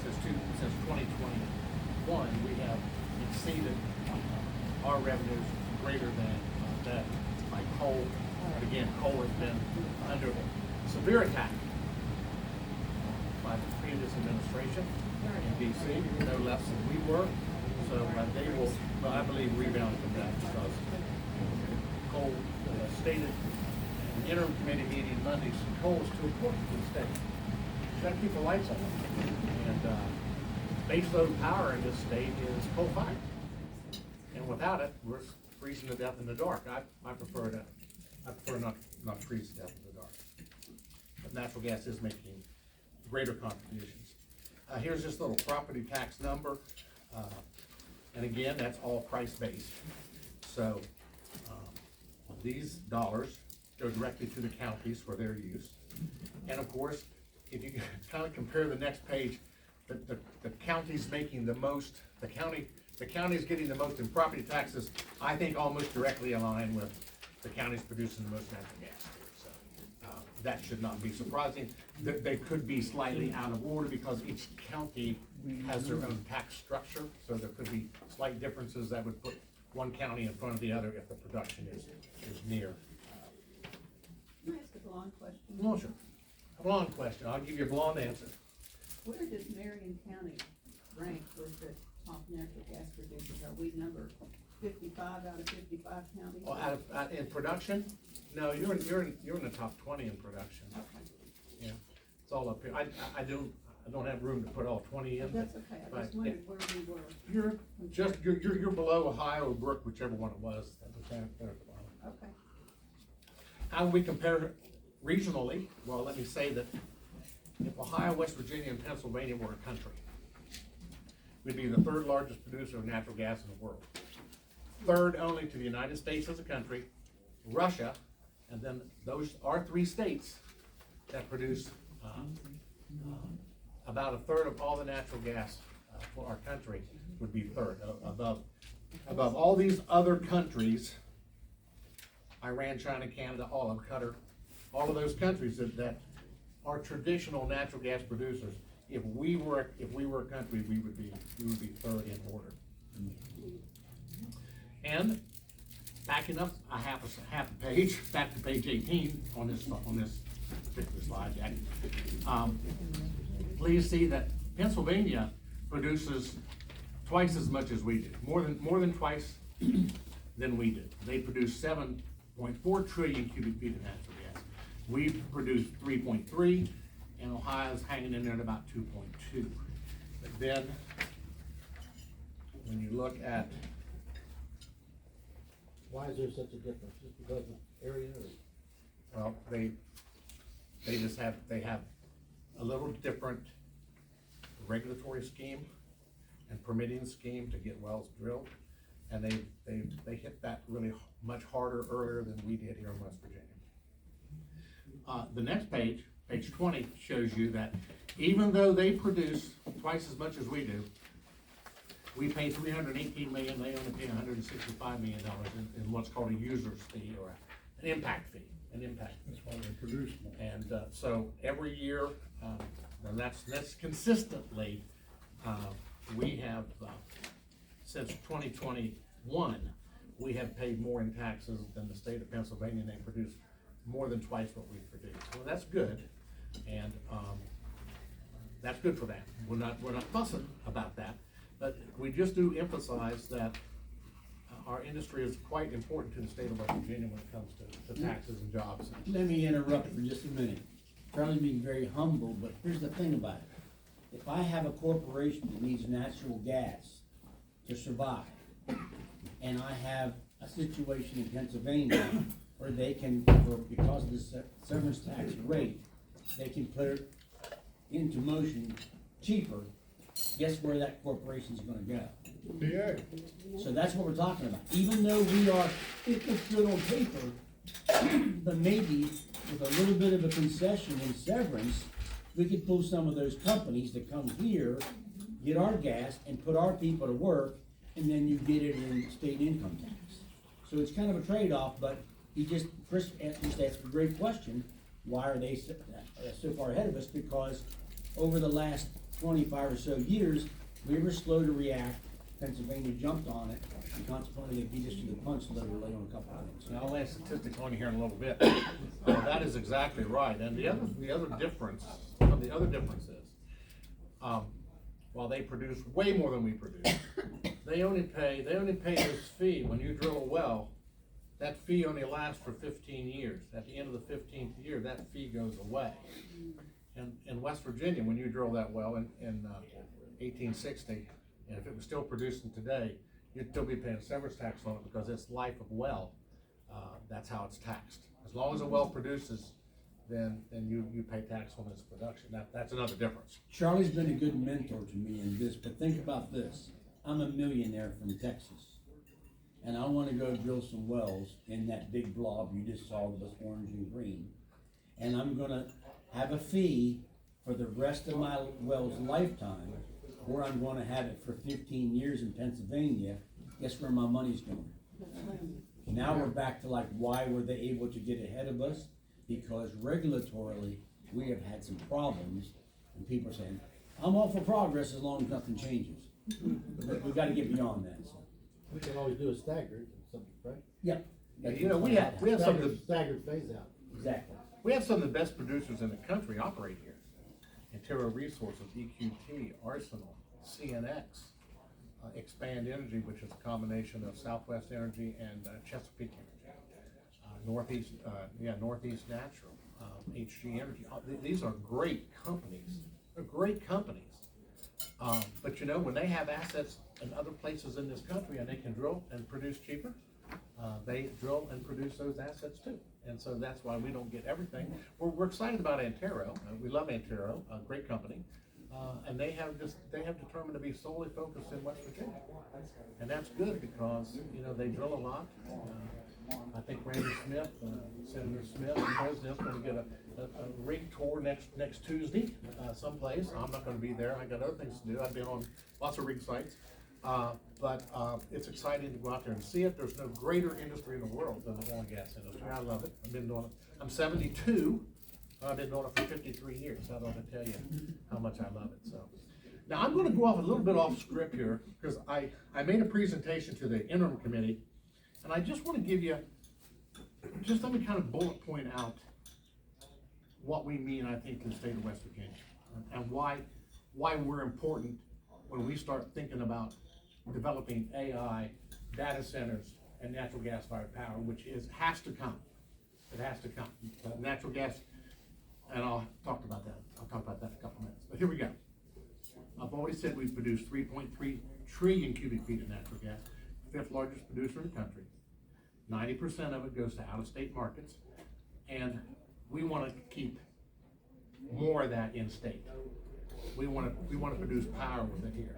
since 2021, we have exceeded our revenues greater than that by coal. But again, coal has been under severe attack by the previous administration in DC, no less than we were. So they will, well, I believe, rebound from that, because coal stated in the interim committee meeting Monday, coal is too important to the state. You gotta keep the lights on. And baseload power in this state is coal fired. And without it, we're freezing to death in the dark. I prefer not freeze to death in the dark. But natural gas is making greater contributions. Here's this little property tax number. And again, that's all price-based. So these dollars go directly to the counties for their use. And of course, if you kind of compare the next page, the county's making the most, the county's getting the most in property taxes, I think almost directly aligned with the counties producing the most natural gas. So that should not be surprising. They could be slightly out of order because each county has their own tax structure, so there could be slight differences that would put one county in front of the other if the production is near. Can I ask a blonde question? No, sure. A blonde question, I'll give you a blonde answer. Where does Marion County rank with the top natural gas producers? Are we number 55 out of 55 counties? Well, in production, no, you're in the top 20 in production. Okay, Yeah, it's all up here. I don't have room to put all 20 in. that's okay, I just wondered where we were. You're below Ohio or Brook, whichever one it was. There at the bottom. Okay. How do we compare regionally? Well, let me say that if Ohio, West Virginia, and Pennsylvania were a country, we'd be the third largest producer of natural gas in the world. Third only to the United States as a country, Russia, and then those are 3 states that produce about a third of all the natural gas for our country would be third. Above all these other countries, Iran, China, Canada, all of Qatar, all of those countries that are traditional natural gas producers. If we were a country, we would be third in order. And backing up a half a page, back to page 18 on this particular slide, Jack. Please see that Pennsylvania produces twice as much as we do, more than twice than we do. They produce 7.4 trillion cubic feet of natural gas. We produce 3.3, and Ohio's hanging in there at about 2.2. But then, when you look at Why is there such a difference? Just because of area or? Well, they just have, they have a little different regulatory scheme and permitting scheme to get wells drilled. And they hit that really much harder earlier than we did here in West Virginia. The next page, page 20, shows you that even though they produce twice as much as we do, we pay $318 million, they only pay $165 million in what's called a user's fee or an impact fee, That's why they produce more. And so every year, and that's consistently, we have, since 2021, we have paid more in taxes than the state of Pennsylvania, and they produce more than twice what we produce. So that's good, and that's good for them. We're not fussing about that, but we just do emphasize that our industry is quite important to the state of West Virginia when it comes to taxes and jobs. Let me interrupt for just a minute. Charlie's being very humble, but here's the thing about it. If I have a corporation that needs natural gas to survive, and I have a situation in Pennsylvania where they can, because of the severance tax rate, they can put it into motion cheaper, guess where that corporation's gonna go? PA. So that's what we're talking about. Even though it looks good on paper, but maybe with a little bit of a concession in severance, we could pull some of those companies that come here, get our gas and put our people to work, and then you get it in state income tax. So it's kind of a trade-off, but Chris just asked a great question. Why are they so far ahead of us? Because over the last 25 or so years, we were slow to react. Pennsylvania jumped on it, and consequently, they beat us to the punch literally on a couple of things. And I'll lay statistics on you here in a little bit. That is exactly right. And the other difference is, while they produce way more than we produce, they only pay this fee when you drill a well. That fee only lasts for 15 years. At the end of the 15th year, that fee goes away. And in West Virginia, when you drill that well in 1860, and if it was still producing today, you'd still be paying severance tax on it because it's life of well. That's how it's taxed. As long as a well produces, then you pay tax on its production. That's another difference. Charlie's been a good mentor to me in this, but think about this. I'm a millionaire from Texas, and I wanna go drill some wells in that big blob you just saw that was orange and green. And I'm gonna have a fee for the rest of my well's lifetime, or I'm gonna have it for 15 years in Pennsylvania. Guess where my money's going? Now we're back to like, why were they able to get ahead of us? Because regulatorily, we have had some problems, and people are saying, I'm all for progress as long as nothing changes. But we gotta get beyond that, so. We can always do a staggered, something, right? Yep. You know, we have some of the Staggered phase out. Exactly. We have some of the best producers in the country operate here. Antero Resources, EQT, Arsenal, CNX, Expand Energy, which is a combination of Southwest Energy and Chesapeake Energy, Northeast Natural, HG Energy. These are great companies. They're great companies. But you know, when they have assets in other places in this country and they can drill and produce cheaper, they drill and produce those assets too. And so that's why we don't get everything. We're excited about Antero. We love Antero, a great company. And they have determined to be solely focused in West Virginia. And that's good because, you know, they drill a lot. I think Randy Smith, Senator Smith, the president's gonna get a rig tour next Tuesday, someplace. I'm not gonna be there. I got other things to do. I've been on lots of rig sites. But it's exciting to go out there and see it. There's no greater industry in the world than the oil and gas industry. I love it. I've been doing it. I'm 72. I've been doing it for 53 years. I don't want to tell you how much I love it. So now I'm going to go off a little bit off script here because I made a presentation to the interim committee, and I just want to give you, just let me kind of bullet point out what we mean, I think, to the state of West Virginia, and why we're important when we start thinking about developing AI, data centers, and natural gas-fired power, which has to come. It has to come. Natural gas, and I'll talk about that. I'll talk about that in a couple minutes. But here we go. I've always said we produce 3.3 trillion cubic feet of natural gas, 5th largest producer in the country. 90% of it goes to out-of-state markets, and we wanna keep more of that in-state. We wanna produce power with it here.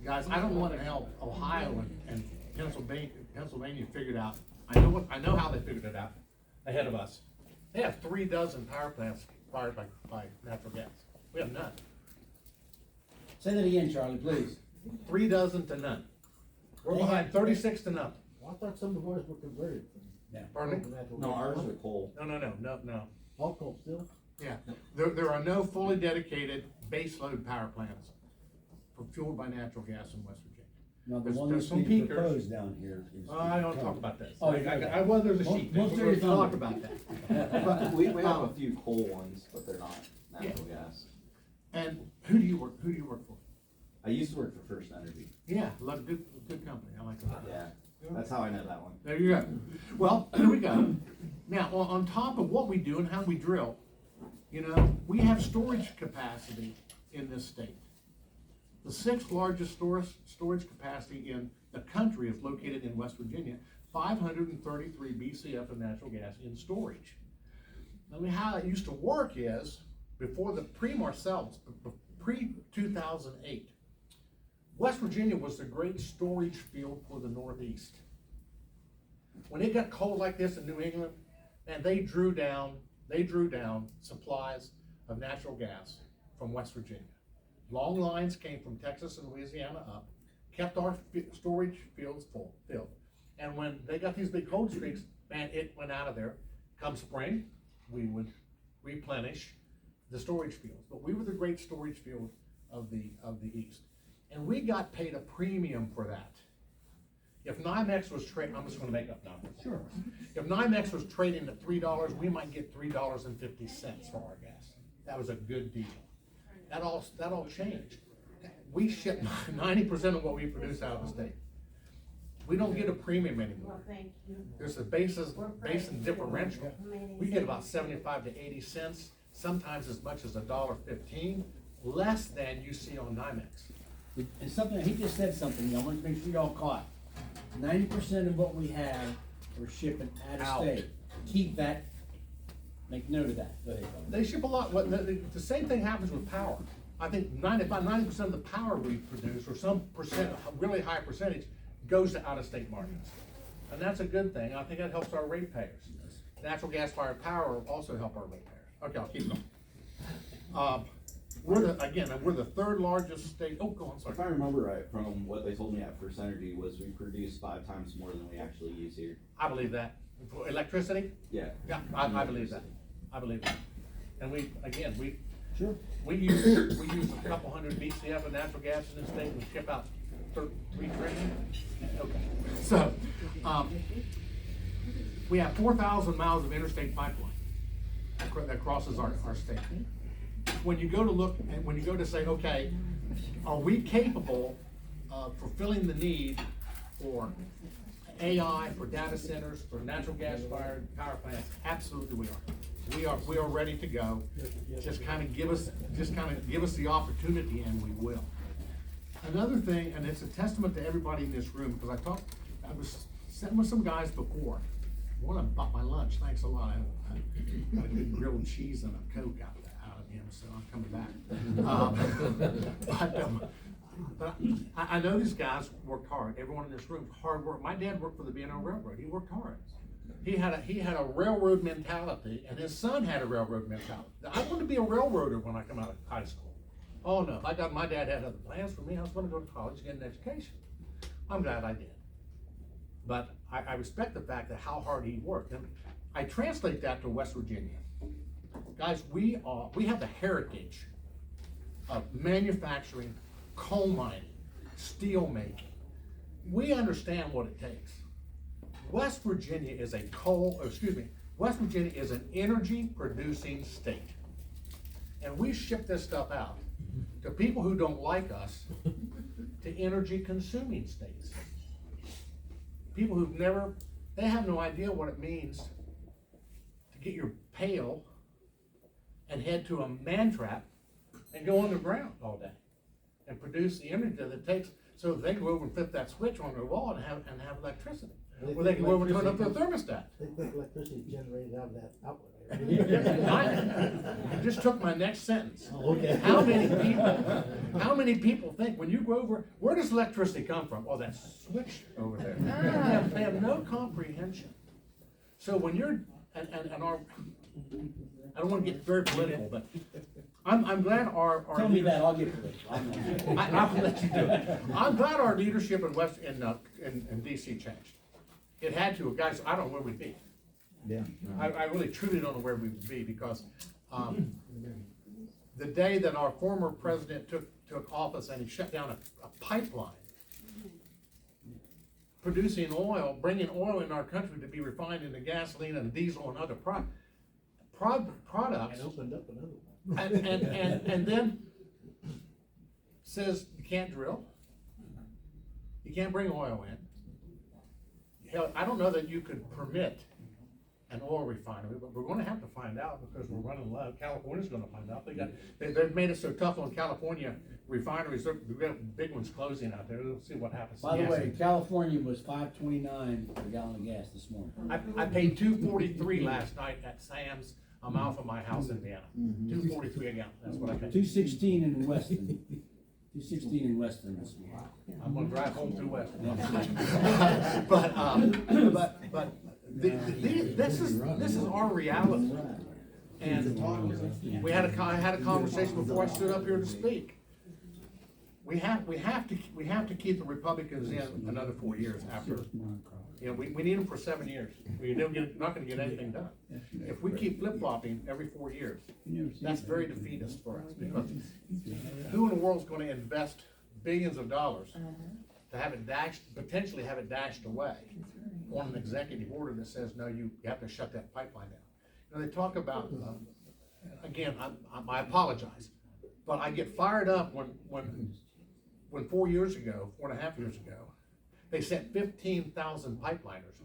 Guys, I don't want to help Ohio and Pennsylvania figured out, I know how they figured it out ahead of us. They have 3 dozen power plants fired by natural gas. We have none. Say that again, Charlie, please. 3 dozen to none. We're behind 36 to nothing. Well, I thought some of ours were converted Pardon me? from natural No, gas. ours are coal. No. All coal still? Yeah, there are no fully dedicated baseload power plants fueled by natural gas in West Virginia. No, the There's- one there's that's some being peakers. proposed down here is. I don't talk about this. Oh, you got I well, there's a Most- sheet. most We're of gonna talk it's about that. We have a few coal ones, but they're not natural gas. And who do you work for? I used to work for First Energy. Yeah, good company, I like that. Yeah, that's how I know that one. There you go. Well, there we go. Now, on top of what we do and how we drill, we have storage capacity in this state. The 6th largest storage capacity in the country is located in West Virginia, 533 BCF of natural gas in storage. I mean, how it used to work is, before the pre-Marcellus, pre-2008, West Virginia was the great storage field for the Northeast. When it got cold like this in New England, and they drew down supplies of natural gas from West Virginia. Long lines came from Texas and Louisiana up, kept our storage fields filled. And when they got these big cold streaks, man, it went out of there. Come spring, we would replenish the storage fields. But we were the great storage field of the East. And we got paid a premium for that. If NYMEX was trading, I'm just gonna make up numbers. Sure. If NYMEX was trading at $3, we might get $3.50 for our gas. That was a good deal. That all changed. We ship 90% of what we produce out of the state. We don't get a premium anymore. There's a basin differential. We get about 75 to 80 cents, sometimes as much as $1.15, less than you see on NYMEX. And something, he just said something, I want to make sure y'all caught. 90% of what we have, we're shipping out of state. Keep that, make note of that. Go ahead, Bob. They ship a lot. The same thing happens with power. I think about 90% of the power we produce, or some really high percentage, goes to out-of-state markets. And that's a good thing. I think that helps our ratepayers. Natural gas-fired power will also help our ratepayers. Okay, I'll keep going. We're the 3rd largest state. Oh, go on, sorry. If I remember right, from what they told me at First Energy, was we produce 5 times more than we actually use here. I believe that. For electricity? Yeah. Yeah, I believe that. I believe that. And we Sure. use a couple hundred BCF of natural gas in this state, and we ship out 3 trillion. Okay. So, we have 4,000 miles of interstate pipeline that crosses our state. When you go to look, and when you go to say, okay, are we capable of fulfilling the need for AI, for data centers, for natural gas-fired power plants? Absolutely we are. We are ready to go. Just kind of give us the opportunity, and we will. Another thing, and it's a testament to everybody in this room, because I was sitting with some guys before. One of them bought my lunch, thanks a lot. I got a good grilled cheese and a Coke out of him, so I'm coming back. But I know these guys worked hard. Everyone in this room, hard work. My dad worked for the B&O Railroad. He worked hard. He had a railroad mentality, and his son had a railroad mentality. I wanted to be a railroader when I come out of high school. Oh no, my dad had other plans for me. I was going to go to college and get an education. I'm glad I did. But I respect the fact that how hard he worked. And I translate that to West Virginia. Guys, we have the heritage of manufacturing, coal mining, steel making. We understand what it takes. West Virginia is West Virginia is an energy producing state. And we ship this stuff out to people who don't like us, to energy consuming states. People they have no idea what it means to get your pail and head to a man trap and go underground all day and produce the energy that it takes so they can go over and flip that switch on their wall and have electricity. Or they can go over and turn up their thermostat. They think electricity is generated out of that outlet. I just took my next sentence. Okay. How many people think when you go over, where does electricity come from? Oh, that switch over there. They have no comprehension. So when you're, and our, I don't wanna get very political, but I'm glad our. Tell me that, I'll get political. I'll let you do it. I'm glad our leadership in in DC changed. It had to, guys, I don't know where we'd be. Yeah. I really truly don't know where we would be because, the day that our former president took office and he shut down a pipeline producing oil, bringing oil in our country to be refined into gasoline and diesel and other products. And opened up another one. And then says you can't drill, you can't bring oil in. Hell, I don't know that you could permit an oil refinery, but we're gonna have to find out because we're running low. California's gonna find out. They've made it so tough on California refineries. We've got big ones closing out there. We'll see what happens. By the way, California was $5.29 per gallon of gas this morning. I paid $2.43 last night at Sam's, a mile from my house in Vienna. $2.43 a gallon, that's what I paid. $2.16 in Weston. $2.16 in Weston this morning. I'm gonna drive home through Weston. But this is our reality. And I had a conversation before I stood up here to speak. We have to keep the Republicans in another 4 years after. You know, we need them for 7 years. We're not gonna get anything done. If we keep flip-flopping every 4 years, that's very defeatist for us, because who in the world's gonna invest billions of dollars to have it potentially have it dashed away on an executive order that says, no, you have to shut that pipeline down? You know, they talk about, again, I apologize, but I get fired up when 4 years ago, 4.5 years ago, they sent 15,000 pipeliners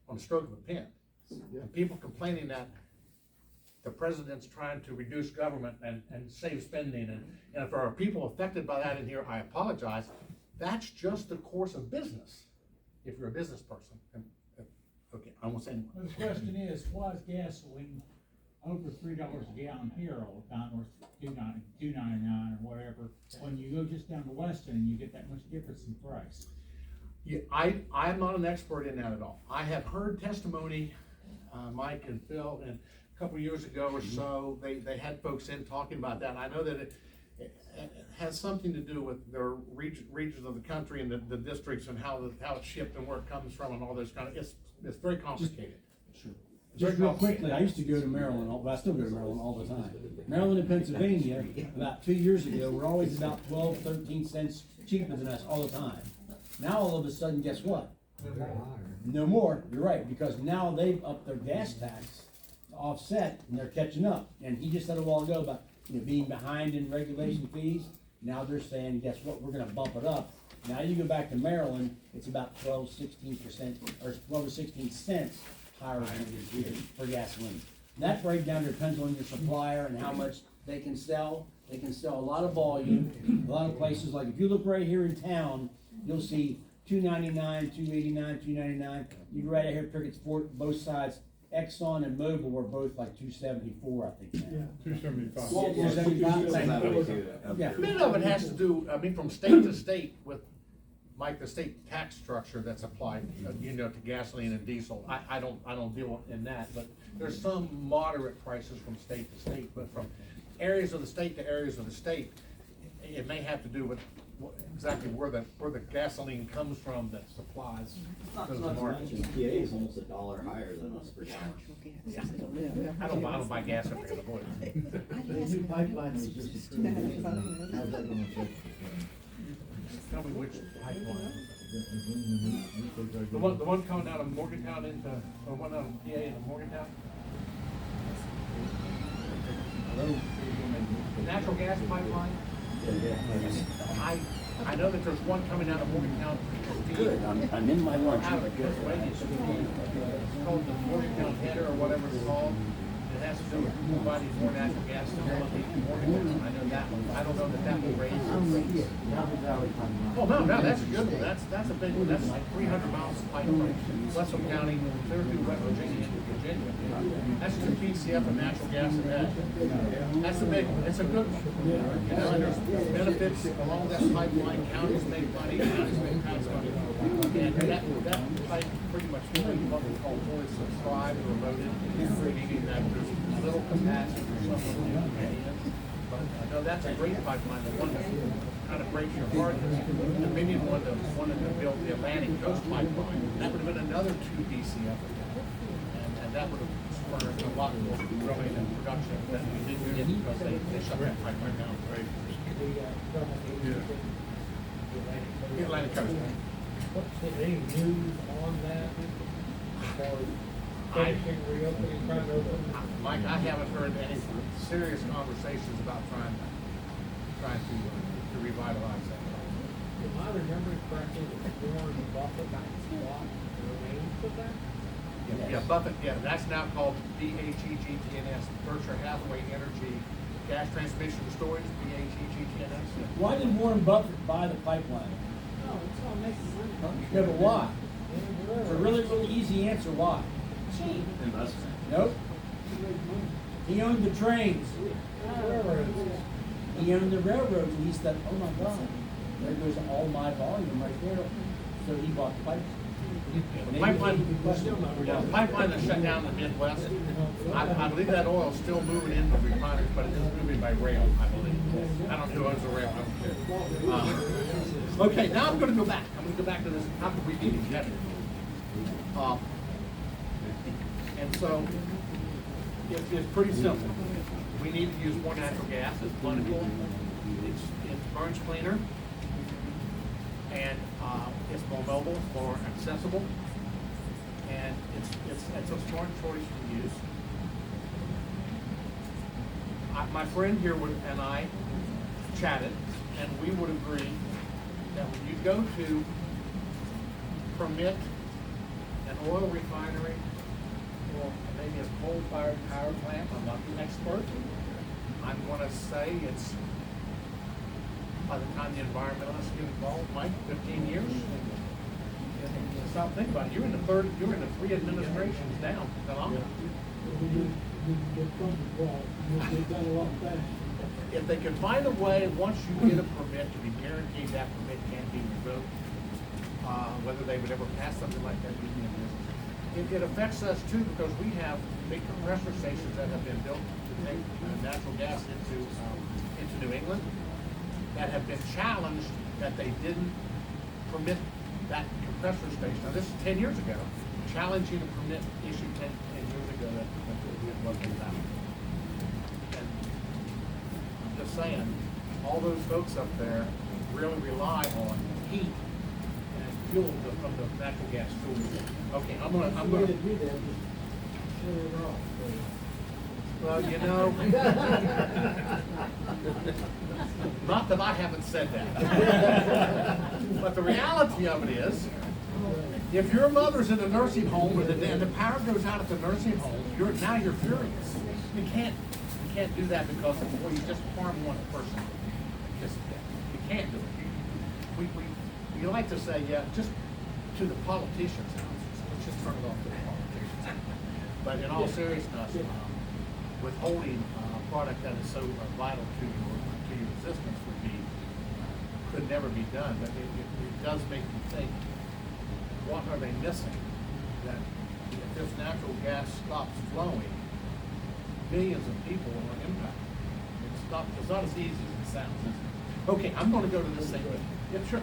on the stroke of a pen. And people complaining that the president's trying to reduce government and save spending, and if there are people affected by that in here, I apologize. That's just the course of business, if you're a business person. Okay, I won't say anymore. Well, the question is, why is gasoline over $3 a gallon here all the time, or $2.99 or whatever, when you go just down to Weston and you get that much difference in price? Yeah, I'm not an expert in that at all. I have heard testimony, Mike and Phil, and a couple of years ago or so, they had folks in talking about that. And I know that it has something to do with their regions of the country and the districts and how it's shipped and where it comes from and all those kind of, it's very complicated. Just real quickly, I used to go to Maryland, I still go to Maryland all the time. Maryland and Pennsylvania, about 2 years ago, were always about 12, 13 cents cheaper than us all the time. Now all of a sudden, guess what? No more, you're right, because now they've upped their gas tax to offset, and they're catching up. And he just said a while ago about, being behind in regulation fees. Now they're saying, guess what, we're gonna bump it up. Now you go back to Maryland, it's about 12, 16%, or 12 to 16 cents higher than it is here for gasoline. And that breakdown depends on your supplier and how much they can sell. They can sell a lot of volume. A lot of places, like if you look right here in town, you'll see $2.99, $2.89, $2.99. You go right out here, Pickett's Fort, both sides. Exxon and Mobil were both like $2.74, I think now. $2.75. $2.75. Yeah. Many of it has to do, from state to state with, Mike, the state tax structure that's applied, to gasoline and diesel. I don't deal in that, but there's some moderate prices from state to state, but from areas of the state to areas of the state, it may have to do with exactly where the gasoline comes from that supplies those markets. PA is almost $1 higher than us per gallon. I don't buy gas if I can avoid it. The new pipeline was just approved. How's that gonna affect? Tell me which pipeline. The one coming out of Morgantown or one out of PA into Morgantown? The natural gas pipeline? I know that there's one coming out of Morgantown. Good, I'm in my lunch. Out of Pennsylvania. It's called the Morgantown Header or whatever it's called. it has to do with providing more natural gas to more Morgantown. I know that one. I don't know that will raise the rates. Oh, no, that's a good one. That's a big one. That's like 300 miles of pipeline. Weston County, clear through West Virginia into Virginia. That's 2 PCF of natural gas a day. That's a big one. It's a good one. You know, and there's benefits along that pipeline. Counties make money, counties make tax money. And that pipe pretty much fully what we call fully subscribed or loaded, meaning that there's little capacity for someone to pay in. But I know that's a great pipeline. The one that kind of breaks your heart is Dominion wanted to build the Atlantic Coast Pipeline. That would have been another 2 BCF. And that would have spurred a lot more drilling and production that we didn't get because they shut that pipeline down. The Atlantic Coast. What's any news on that? As far as finishing, reopening, trying to open? Mike, I haven't heard any serious conversations about trying to revitalize that. Am I remembering correctly that Warren Buffett bought the remains of that? Yeah, Buffett, that's now called BHEGTNS, Berkshire Hathaway Energy Gas Transmission and Storage, BHEGTNS. Why did Warren Buffett buy the pipeline? Oh, it's all making money. Yeah, but why? It's a really, really easy answer, why? Cheap. Investment. Nope. He owned the trains. He owned the railroads, and he said, oh my God, there goes all my volume right there. So he bought the pipe. The pipeline that shut down in the Midwest, I believe that oil's still moving into refineries, but it's moving by rail, I believe. I don't know who owns the rail, I don't care. Okay, now I'm gonna go back. I'm gonna go back to this, how could we be together? And so, it's pretty simple. We need to use more natural gas, it's plentiful, it burns cleaner, and it's more mobile, it's more accessible, and it's a smart choice to use. My friend here and I chatted, and we would agree that when you go to permit an oil refinery or maybe a coal-fired power plant, I'm not the expert, I'm gonna say it's, by the time the environmentalists get involved, Mike, 15 years. Stop thinking about it. You're in the 3 administrations down. If they can find a way, once you get a permit, to be guaranteed that permit can't be revoked, whether they would ever pass something like that, it affects us too, because we have big compressor stations that have been built to take natural gas into New England, that have been challenged that they didn't permit that compressor station. Now, this is 10 years ago, challenging a permit issued 10 years ago that wasn't valid. And I'm just saying, all those folks up there really rely on heat and fuel from the natural gas fuel. Okay, I'm gonna. Well, you know, not that I haven't said that. But the reality of it is, if your mother's in a nursing home and the power goes out at the nursing home, you're furious. You can't do that because you just harm one person. You can't do it. We like to say, yeah, just to the politicians' houses. Let's just turn it off to the politicians. But in all seriousness, withholding a product that is so vital to your existence could never be done. But it does make you think, what are they missing? That if this natural gas stops flowing, millions of people are impacted. It's not as easy as it sounds, is it? Okay, I'm going to go to this thing. Yeah, sure.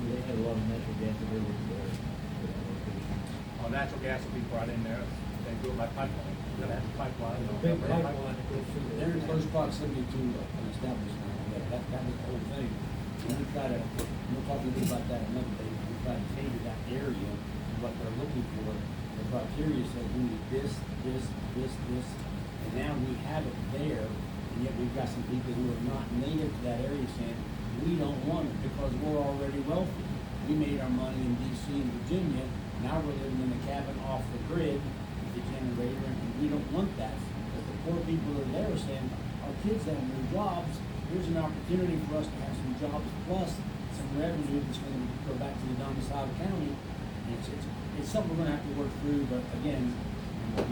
They had a lot of natural gas available. Natural gas will be brought in there. They do it by pipeline. They're gonna have a pipeline. Big pipeline that goes through They're in close proximity to an establishment. Yeah, that was the whole thing. And we try to, we'll talk a little bit about that another day. We try to cater that area, what they're looking for. The criteria said we need this, and now we have it there. And yet we've got some people who are not native to that area saying, we don't want it because we're already wealthy. We made our money in DC and Virginia, now we're living in a cabin off the grid with the generator, and we don't want that. But the poor people that are there are saying, our kids have no jobs, here's an opportunity for us to have some jobs plus some revenue that's gonna go back to the domiciled county. And it's something we're gonna have to work through, but again.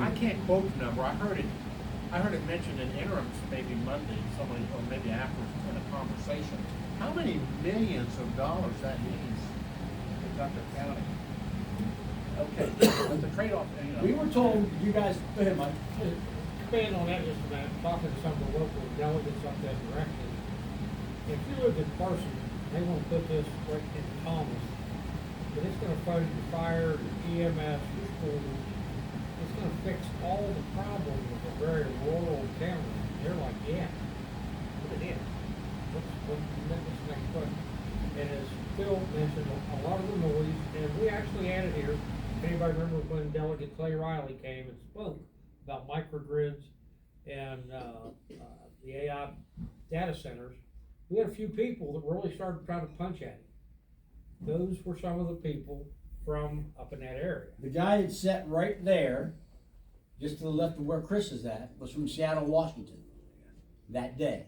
I can't quote the number, I heard it mentioned in interims maybe Monday, somebody, or maybe after in a conversation. How many millions of dollars that means to Tucker County? Okay, but the trade-off, you know. We were told, you guys, go ahead, Mike. To expand on that just a minute, talking to some of the local delegates up that direction. If you live in Carson, they wanna put this right in Thomas, but it's gonna fund your fire, your EMS, your school. It's gonna fix all the problems with a very rural county. They're like, yeah, put it in. What's the next question? And as Phil mentioned, a lot of the noise, and we actually added here, if anybody remember when Delegate Clay Riley came and spoke about microgrids and, the AI data centers, we had a few people that really started trying to punch at it. Those were some of the people from up in that area. The guy that sat right there, just to the left of where Chris is at, was from Seattle, Washington, that day.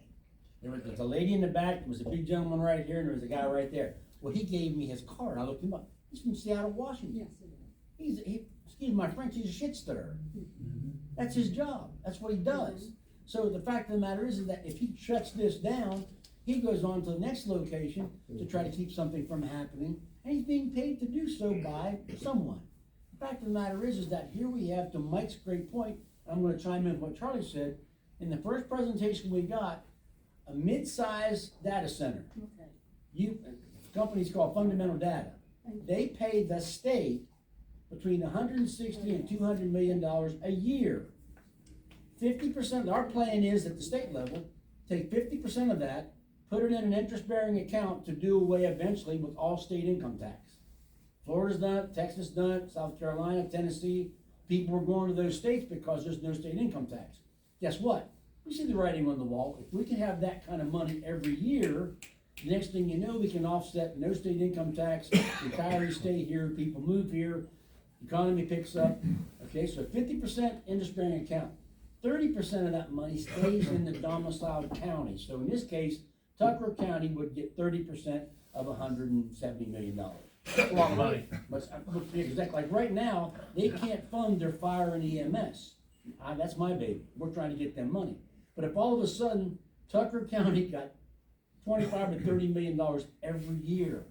There was a lady in the back, there was a big gentleman right here, and there was a guy right there. Well, he gave me his card, I looked him up, he's from Seattle, Washington. Excuse my French, he's a shit stirrer. That's his job, that's what he does. So the fact of the matter is that if he shuts this down, he goes on to the next location to try to keep something from happening, and he's being paid to do so by someone. The fact of the matter is that here we have, to Mike's great point, I'm gonna chime in with what Charlie said, in the first presentation we got, a mid-size data center. Okay. The company's called Fundamental Data. They pay the state between 160 and $200 million a year. 50%, our plan is at the state level, take 50% of that, put it in an interest-bearing account to do away eventually with all state income tax. Florida's done it, Texas done it, South Carolina, Tennessee. People are going to those states because there's no state income tax. Guess what? We see the writing on the wall. If we can have that kind of money every year, the next thing you know, we can offset no state income tax, retirees stay here, people move here, economy picks up. Okay, so 50% interest-bearing account. 30% of that money stays in the domiciled county. So in this case, Tucker County would get 30% of $170 million. That's a lot of money. But exactly, like right now, they can't fund their fire and EMS. That's my baby. We're trying to get them money. But if all of a sudden Tucker County got $25 to $30 million every year,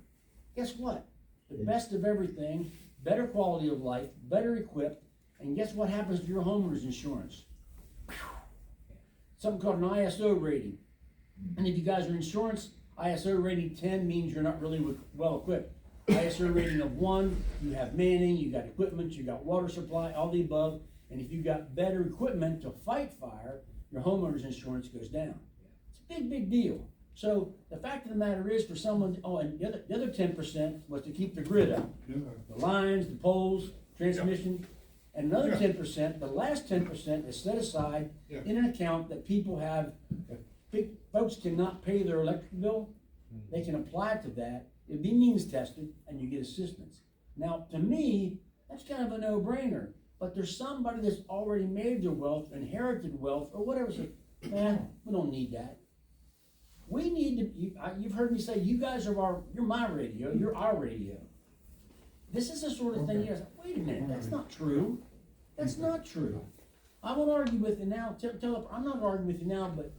guess what? The best of everything, better quality of life, better equipped, and guess what happens to your homeowner's insurance? Something called an ISO rating. And if you guys are insurance, ISO rating 10 means you're not really well equipped. ISO rating of 1, you have manning, you got equipment, you got water supply, all the above. And if you got better equipment to fight fire, your homeowner's insurance goes down. It's a big, big deal. So the fact of the matter is, for someone, and the other 10% was to keep the grid up. The lines, the poles, transmission, and another 10%, the last 10% is set aside in an account that people have. If big folks cannot pay their electric bill, they can apply to that. It'd be means tested, and you get assistance. Now, to me, that's kind of a no-brainer. But there's somebody that's already made their wealth, inherited wealth, or whatever. So, man, we don't need that. We need to. You've heard me say, you guys are you're my radio. You're our radio. This is the sort of thing you guys. Wait a minute, that's not true. That's not true. I won't argue with you now. I'm not arguing with you now, but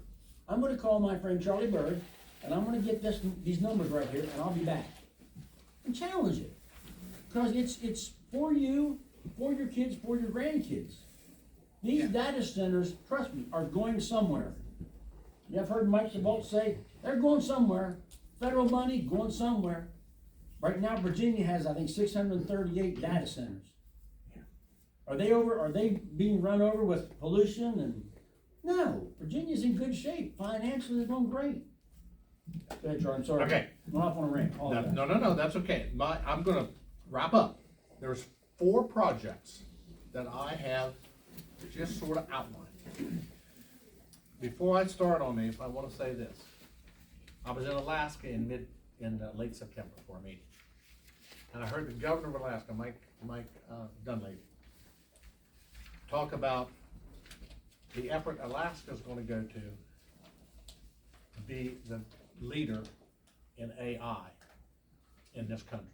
I'm going to call my friend Charlie Bird, and I'm going to get these numbers right here, and I'll be back and challenge it, because it's for you. For your kids, for your grandkids. These data centers, trust me, are going somewhere. You've heard Mike DeVault say, they're going somewhere. Federal money going somewhere. Right now, Virginia has, I think, 638 data centers. Are they being run over with pollution? And no, Virginia's in good shape. Financially, they're going great. Go ahead, Charlie, I'm sorry. Okay. I'm off on a rant. No, that's okay. I'm gonna wrap up. There's 4 projects that I have just sort of outlined. before I start on these, I wanna say this. I was in Alaska in late September for a meeting. And I heard the governor of Alaska, Mike Dunleavy, talk about the effort Alaska's gonna go to be the leader in AI in this country.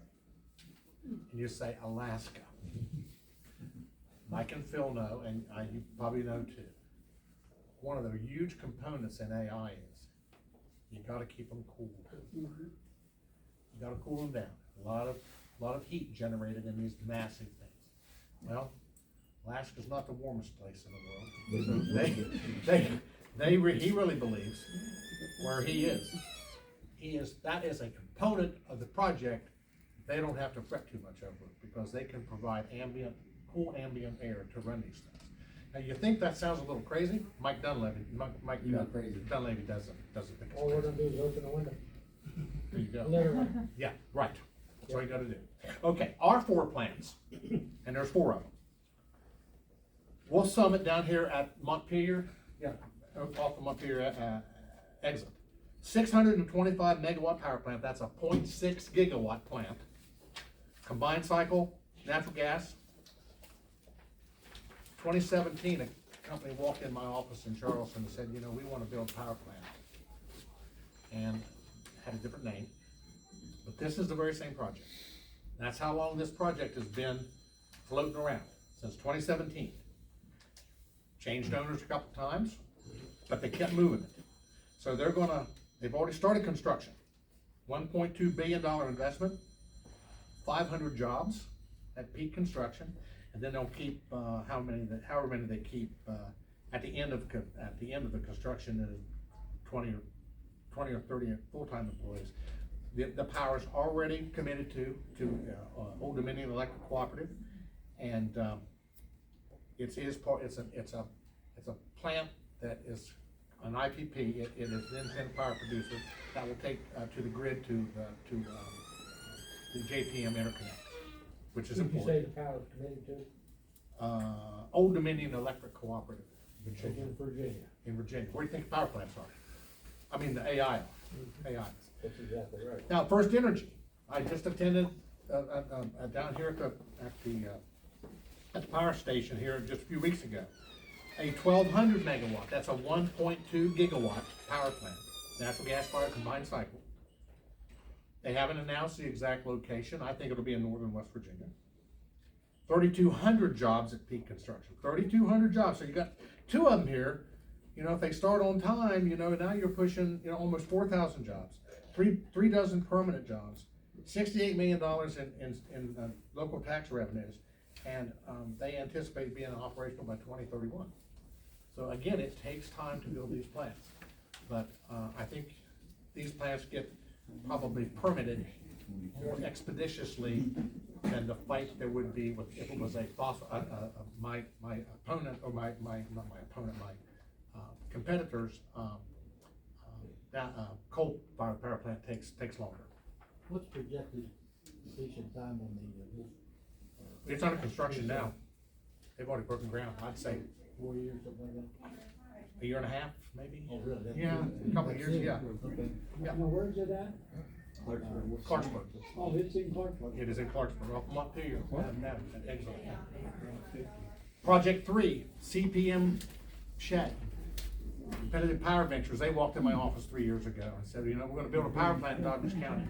And you say Alaska. Mike and Phil know, and you probably know too. One of the huge components in AI is you gotta keep them cool. You gotta cool them down. A lot of heat generated in these massive things. Well, Alaska's not the warmest place in the world. So he really believes where he is. That is a component of the project they don't have to fret too much over because they can provide cool ambient air to run these things. Now, you think that sounds a little crazy? Mike Dunleavy Dunleavy doesn't think it's All we're crazy. gonna do is open the window. There you go. Literally. Yeah, right. That's all you gotta do. Okay, our 4 plants, and there's 4 of them. We'll sum it down here at Montpelier, off of Montpelier exit. 625 megawatt power plant, that's a 0.6 gigawatt plant. Combined cycle, natural gas. 2017, a company walked in my office in Charleston and said, we want to build a power plant. And had a different name, but this is the very same project. That's how long this project has been floating around, since 2017. Changed owners a couple times, but they kept moving it. So they've already started construction. $1.2 billion investment, 500 jobs at peak construction, and then they'll keep however many they keep at the end of the construction, 20 or 30 full-time employees. The power's already committed to Old Dominion Electric Cooperative, and it's a plant that is an IPP. It is an independent power producer that will take to the grid to the JPM interconnect, which is Did you say important. the power's committed to? Old Dominion Electric Cooperative In Virginia. in Virginia. Where do you think the power plants are? I mean, the AI. That's exactly right. Now, First Energy, I just attended, down here at the power station here just a few weeks ago. A 1,200 megawatt, that's a 1.2 gigawatt power plant, natural gas fired combined cycle. They haven't announced the exact location. I think it'll be in northern West Virginia. 3,200 jobs at peak construction, 3,200 jobs. So you got 2 of them here. If they start on time, now you're pushing, almost 4,000 jobs, three dozen permanent jobs, $68 million in local tax revenues, and they anticipate being operational by 2031. So again, it takes time to build these plants, but I think these plants get probably permitted more expeditiously than the fight there would be if it was a fossil. My opponent, or not my opponent, my competitors, coal-fired power plant takes longer. What's projected completion time on the, It's under construction now. They've already broken ground. I'd say 4 years, something like that? a year and a half, maybe. Oh, really? That's Yeah, good. a couple of years, yeah. Okay. Yeah. Now, where's it at? Clarksburg. Oh, it's in Clarksburg. It is in Clarksburg, off Montpelier. Project 3, CPM Shed. Competitive Power Ventures, they walked in my office 3 years ago and said, we're gonna build a power plant in Douglas County.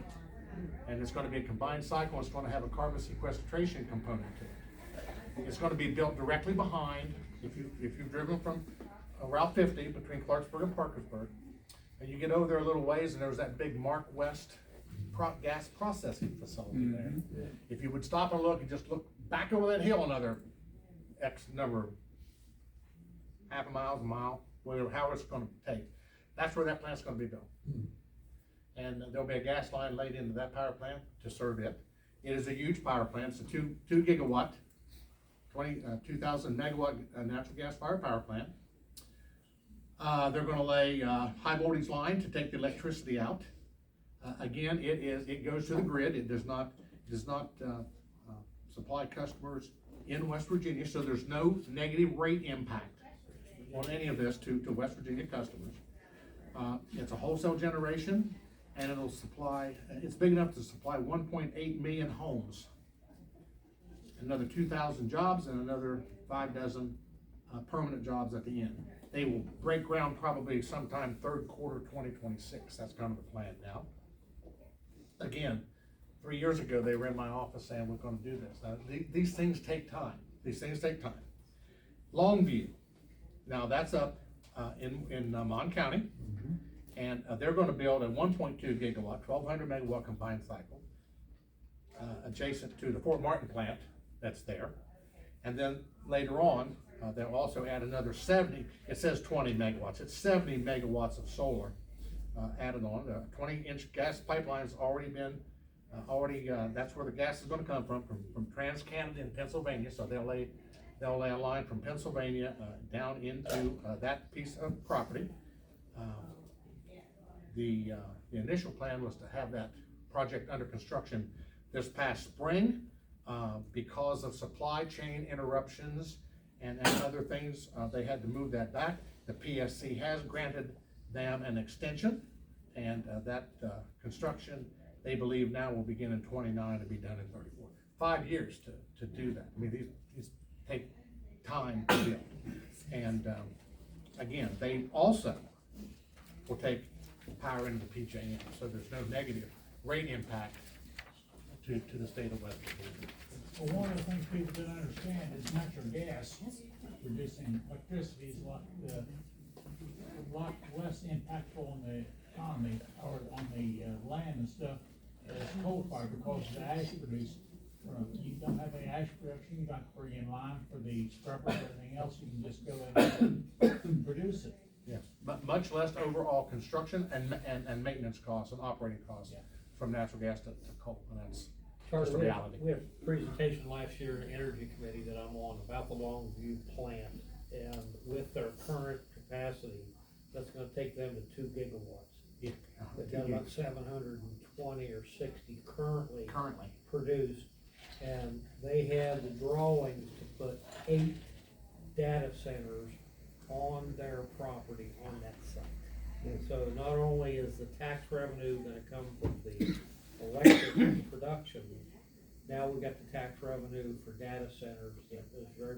And it's gonna be a combined cycle, it's gonna have a carbon sequestration component to it. It's gonna be built directly behind, if you've driven from Route 50 between Clarksburg and Parkersburg, and you get over there a little ways and there's that big Mark West gas processing facility there. If you would stop and look and just look back over that hill another X number, half a mile, whatever, however it's gonna take, that's where that plant's gonna be built. And there'll be a gas line laid into that power plant to serve it. It is a huge power plant, it's a 2 gigawatt, 2,000 megawatt natural gas fired power plant. They're gonna lay high voltage line to take the electricity out. Again, it goes to the grid. It does not supply customers in West Virginia, so there's no negative rate impact on any of this to West Virginia customers. It's a wholesale generation, and it'll supply, it's big enough to supply 1.8 million homes. Another 2,000 jobs and another 6 permanent jobs at the end. They will break ground probably sometime third quarter 2026. That's kind of the plan now. Again, 3 years ago, they were in my office saying, we're gonna do this. Now, these things take time. These things take time. Longview, now that's up in Mon County. And they're gonna build a 1.2 gigawatt, 1,200 megawatt combined cycle, adjacent to the Fort Martin plant that's there. And then later on, they'll also add another 70, it says 20 megawatts, it's 70 megawatts of solar added on. 20-inch gas pipeline's already been, that's where the gas is gonna come from TransCanada in Pennsylvania. So they'll lay a line from Pennsylvania down into that piece of property. The initial plan was to have that project under construction this past spring. Because of supply chain interruptions and other things, they had to move that back. The PSC has granted them an extension, and that construction, they believe now will begin in 29 and be done in 34. 5 years to do that. I mean, these take time to build. And again, they also will take power into PJM, so there's no negative rate impact to the state of West Virginia. Well, one of the things people don't understand is natural gas producing electricity is a lot less impactful on the economy or on the land and stuff as coal fire because of the ash produced. You don't have any ash production, you got to bring in line for the scrubbers, everything else, you can just go in and produce it. Yes, but much less overall construction and maintenance costs and operating costs from natural gas to coal, and that's Charlie, the reality. We have a presentation last year in the Energy Committee that I'm on about the Longview plant, and with their current capacity, that's gonna take them to 2 gigawatts. They've got about 720 or 60 currently produced, and they had the drawings to put 8 data centers on their property on that site. And so not only is the tax revenue gonna come from the electric production, now we've got the tax revenue for data centers that is very,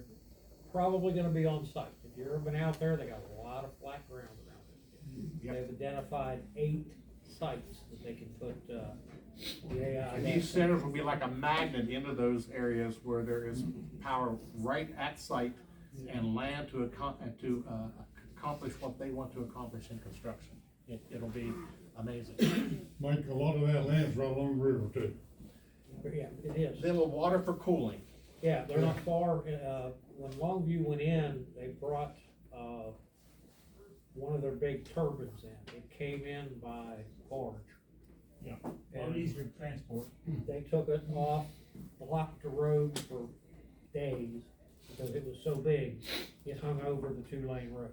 probably gonna be on site. If you've ever been out there, they got a lot of flat ground around it. They've identified 8 sites that they can put, the AI. And these centers will be like a magnet into those areas where there is power right at site and land to accomplish what they want to accomplish in construction. It'll be amazing. Mike, a lot of that land's right along the river too. Yeah, it is. Little water for cooling. Yeah, they're not far, when Longview went in, they brought, one of their big turbines in. It came in by barge. Yeah, a lot easier to transport. They took it off, blocked the road for days, because it was so big, it hung over the 2-lane road.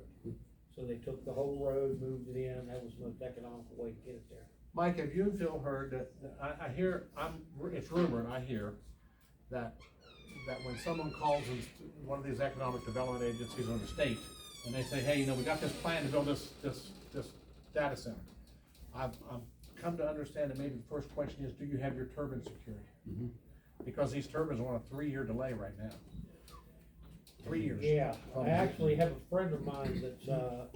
So they took the whole road, moved it in, that was the most economical way to get it there. Mike, have you and Phil heard that, I hear, it's rumored, I hear, that when someone calls one of these economic development agencies or the state, and they say, hey, you know, we got this plan to build this data center. I've come to understand that maybe the first question is, do you have your turbine secured? Because these turbines are on a 3-year delay right now. 3 years. Yeah, I actually have a friend of mine that,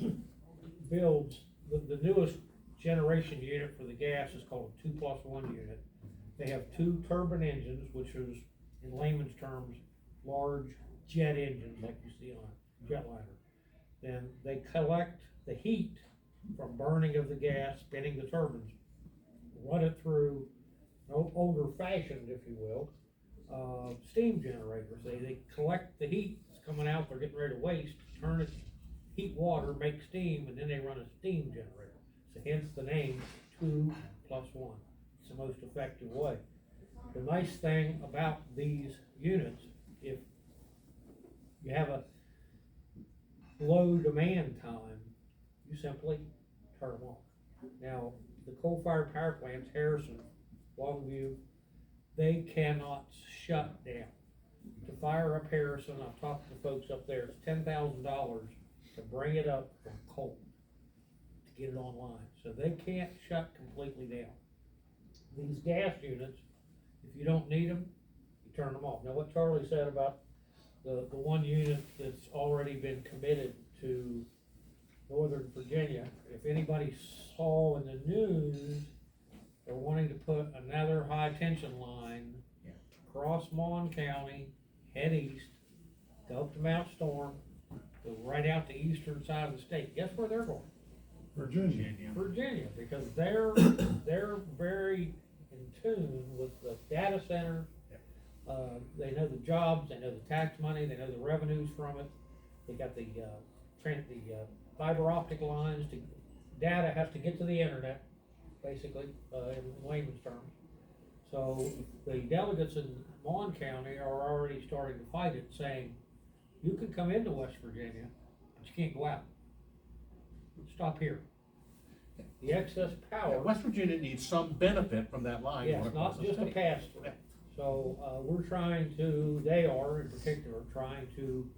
builds, the newest generation unit for the gas is called a 2+1 unit. They have 2 turbine engines, which is, in layman's terms, large jet engines like you see on a jetliner. Then they collect the heat from burning of the gas, spinning the turbines, run it through older fashioned, if you will, steam generators. They collect the heat that's coming out, they're getting ready to waste, turn it, heat water, make steam, and then they run a steam generator. So hence the name 2+1. It's the most effective way. The nice thing about these units, if you have a low demand time, you simply turn them off. Now, the coal-fired power plants, Harrison, Longview, they cannot shut down. To fire up Harrison, I've talked to the folks up there, it's $10,000 to bring it up from Colton to get it online, so they can't shut completely down. These gas units, if you don't need them, you turn them off. Now, what Charlie said about the one unit that's already been committed to Northern Virginia, if anybody saw in the news, they're wanting to put another high tension line across Mon County, head east, go up to Mount Storm, go right out the eastern side of the state. Guess where they're going? Virginia. Virginia, because they're very in tune with the data center. They know the jobs, they know the tax money, they know the revenues from it. They got the fiber optic lines data has to get to the internet, basically, in layman's terms. So the delegates in Mon County are already starting to fight it, saying, you can come into West Virginia, but you can't go out. Stop here. The excess power. West Virginia needs some benefit from that line. Yeah, going it's not across the just a state. pass-through. Yeah. So, they are in particular, trying to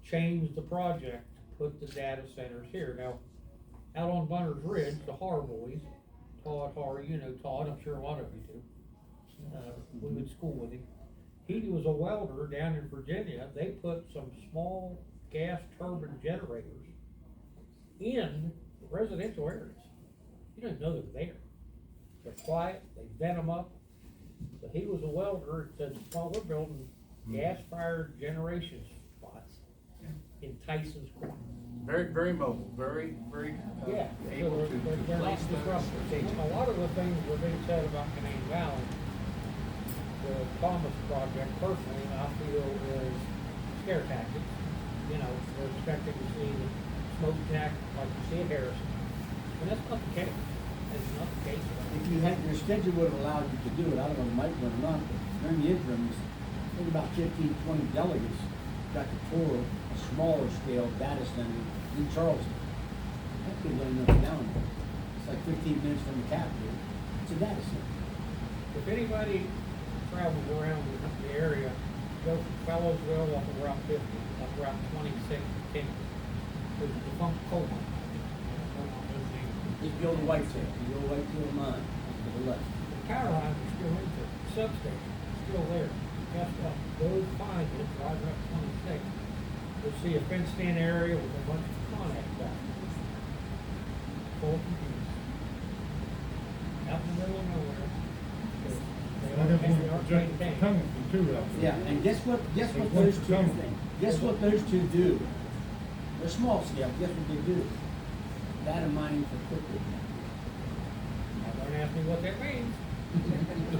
change the project to put the data centers here. Now, out on Bunner's Ridge, the Har boys, Todd Har, you know Todd, I'm sure a lot of you do. We went to school with him. He was a welder down in Virginia. They put some small gas turbine generators in residential areas. You don't know they're there. They're quiet, they vent them up. So he was a welder, and said, well, we're building gas-fired generation spots in Tyson's Corner. Very, very mobile, very, Yeah, able so to they're not place those. disruptive. A lot of the things were being said about Canaan Valley, the Thomas project, personally, I feel is scare tactics. You know, we're expecting to see the smoke jack like you see at Harrison, and that's not the case. That's not the case. If you had, your schedule would have allowed you to do it, I don't know if Mike would or not, but during the interims, I think about 15, 20 delegates got to tour a smaller scale data center in Charleston. That could learn nothing down there. It's like 15 minutes from the capital. It's a data center. If anybody travels around the area, go from Fellowsville up Route 50, up Route 26 to King. There's a defunct coal mine. It's the old Whitetail, the old Whitetail mine, to the left. The power lines are still in there, the substation is still there. Guess what? Those find it, right up 26. You'll see a fenced-in area with a bunch of Connex back. Full confused. Out in the middle of nowhere. I got one projected coming from two out there. Yeah, and guess what There's those one two coming. things, guess what those two do? They're small scale, guess what they do? Data mining for crypto. Now, don't ask me what that means.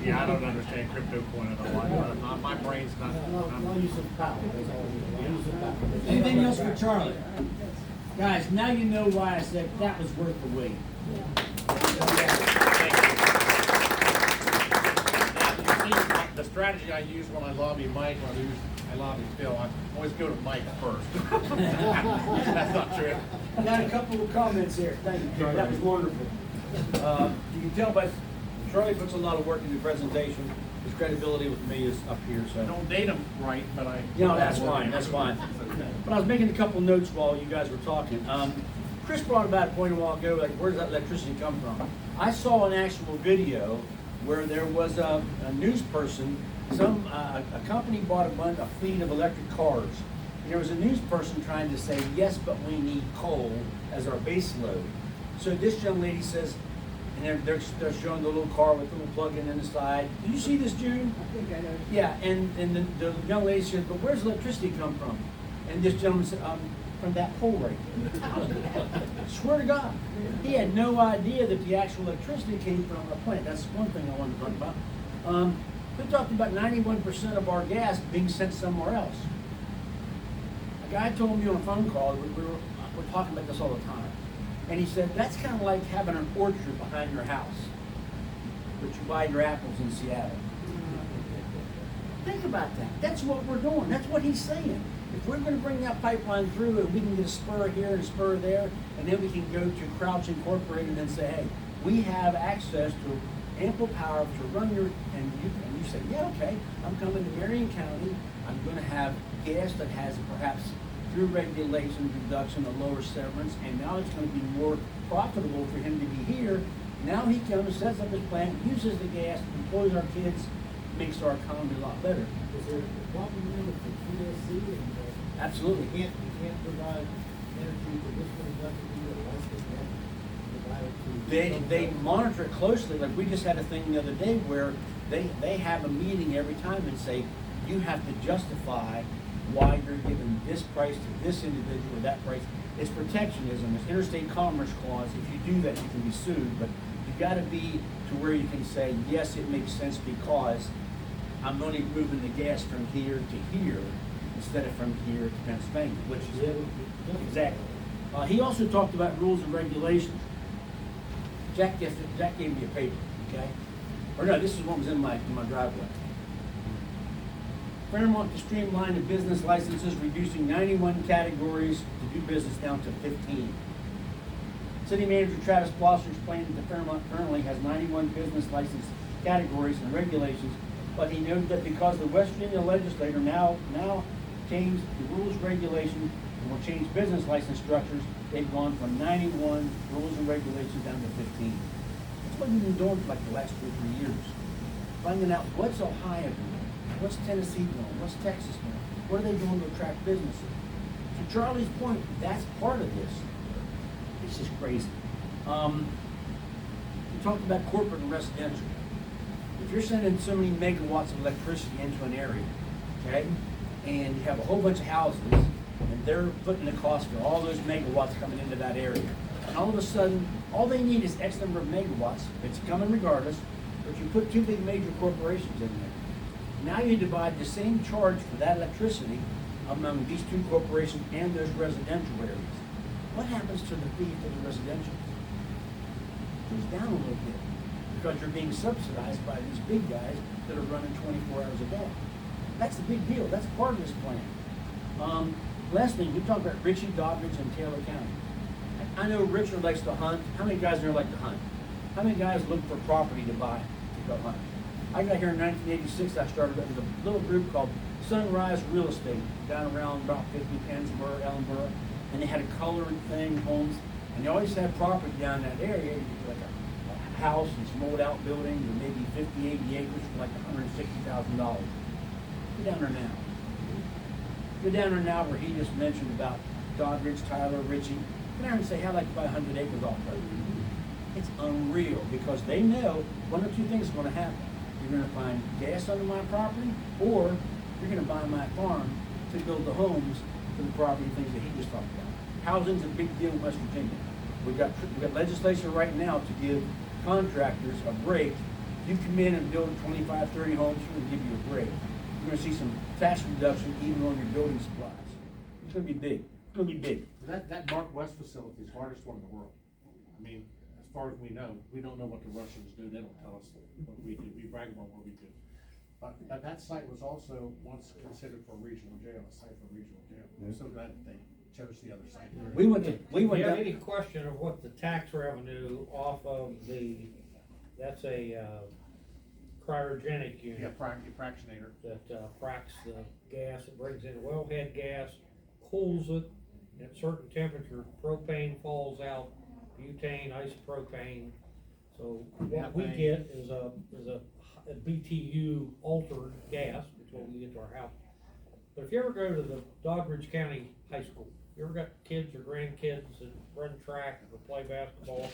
Yeah, I don't understand crypto coin at all. My brain's not. No use of power, that's all. No use of power. Anything else for Charlie? Guys, now you know why I said that was worth the wait. The strategy I use when I lobby Mike, or I lobby Phil, I always go to Mike first. That's not true. I got a couple of comments here, thank you, Charlie, that was wonderful. You can tell by, Charlie puts a lot of work into the presentation, his credibility with me is up here, I so. don't date him right, but I. No, that's fine, that's fine. But I was making a couple notes while you guys were talking. Chris brought about a point a while ago, like, where does that electricity come from? I saw an actual video where there was a news person, a company bought a fleet of electric cars. And there was a news person trying to say, yes, but we need coal as our base load. So this young lady says, and they're showing the little car with the little plug-in in the side. Did you see this, June? I think I know. Yeah, and the young lady said, but where's electricity come from? And this gentleman said, from that pole right there. Swear to God. He had no idea that the actual electricity came from a plant. That's one thing I wanted to talk about. We talked about 91% of our gas being sent somewhere else. A guy told me on a phone call, we're talking about this all the time. And he said, that's kind of like having an orchard behind your house, but you buy your apples in Seattle. Think about that. That's what we're doing. That's what he's saying. If we're going to bring that pipeline through and we can get a spur here and a spur there, and then we can go to Crouch Incorporated and say, hey, we have access to ample power to run your, and you say, yeah, okay, I'm coming to Marion County, I'm going to have gas that has perhaps through regulations, reduction, a lower severance, and now it's gonna be more profitable for him to be here. Now he comes, sets up his plant, uses the gas, employs our kids, makes our economy a lot better. Is there a problem there with the PSC and, Absolutely. you can't provide energy for this one, nothing to do with less than that, provide it to. They monitor it closely, like we just had a thing the other day where they have a meeting every time and say, you have to justify why you're giving this price to this individual or that price. It's protectionism, it's interstate commerce clause, if you do that, you can be sued, but you gotta be to where you can say, yes, it makes sense because I'm only moving the gas from here to here instead of from here to Pennsylvania, which is, exactly. He also talked about rules and regulations. Jack gave me a paper, okay? Or no, this is what was in my driveway. Fairmont to streamline the business licenses, reducing 91 categories to do business down to 15. City Manager Travis Blosser explained that the Fairmont currently has 91 business license categories and regulations, but he noted that because the West Virginia legislature now changed the rules, regulations, and will change business license structures, they've gone from 91 rules and regulations down to 15. That's what we've been doing for like the last 2 or 3 years. Finding out what's Ohio doing, what's Tennessee doing, what's Texas doing, what are they doing to attract businesses. To Charlie's point, that's part of this. It's just crazy. We talked about corporate and residential. If you're sending so many megawatts of electricity into an area, okay, and you have a whole bunch of houses, and they're putting the cost for all those megawatts coming into that area, and all of a sudden, all they need is X number of megawatts, it's coming regardless, but you put two big major corporations in there. Now you divide the same charge for that electricity among these two corporations and those residential areas. What happens to the fee for the residential? It goes down a little bit, because you're being subsidized by these big guys that are running 24 hours a day. That's the big deal, that's part of this plan. Last thing, we talked about Ritchie, Doddridge, and Taylor County. I know Richard likes to hunt. How many guys there like to hunt? How many guys look for property to buy to go hunt? I got here in 1986, I started with a little group called Sunrise Real Estate, down around Rock 50, Pennsboro, Ellenboro, and they had a coloring thing, homes, and they always had property down that area, like a house and some old outbuildings, or maybe 50, 80 acres for like $160,000. Go down there now. Go down there now where he just mentioned about Doddridge, Tyler, Ritchie. Go down and say, I'd like to buy 100 acres off of it. It's unreal, because they know one or two things are gonna happen. You're gonna find gas under my property, or you're gonna buy my farm to build the homes for the property things that he just talked about. Housing's a big deal in West Virginia. We've got legislation right now to give contractors a break. You come in and build 25, 30 homes, we're gonna give you a break. You're gonna see some tax reduction even on your building supplies. It's gonna be big, it's gonna be big. That Mark West facility is the largest one in the world. I mean, as far as we know, we don't know what the Russians do, they don't tell us what we do, we brag about what we do. But that site was also once considered for a regional jail, a site for a regional jail. I'm so glad that they chose the other site. We went Do you have down. any question of what the tax revenue off of that's a cryogenic Yeah, unit fractionator. that fracks the gas, it brings in wellhead gas, cools it, at certain temperature, propane falls out, butane, isopropane. So what we Methane. get is a BTU altered gas, which what we get to our house. But if you ever go to the Doddridge County High School, you ever got kids or grandkids that run track or play basketball,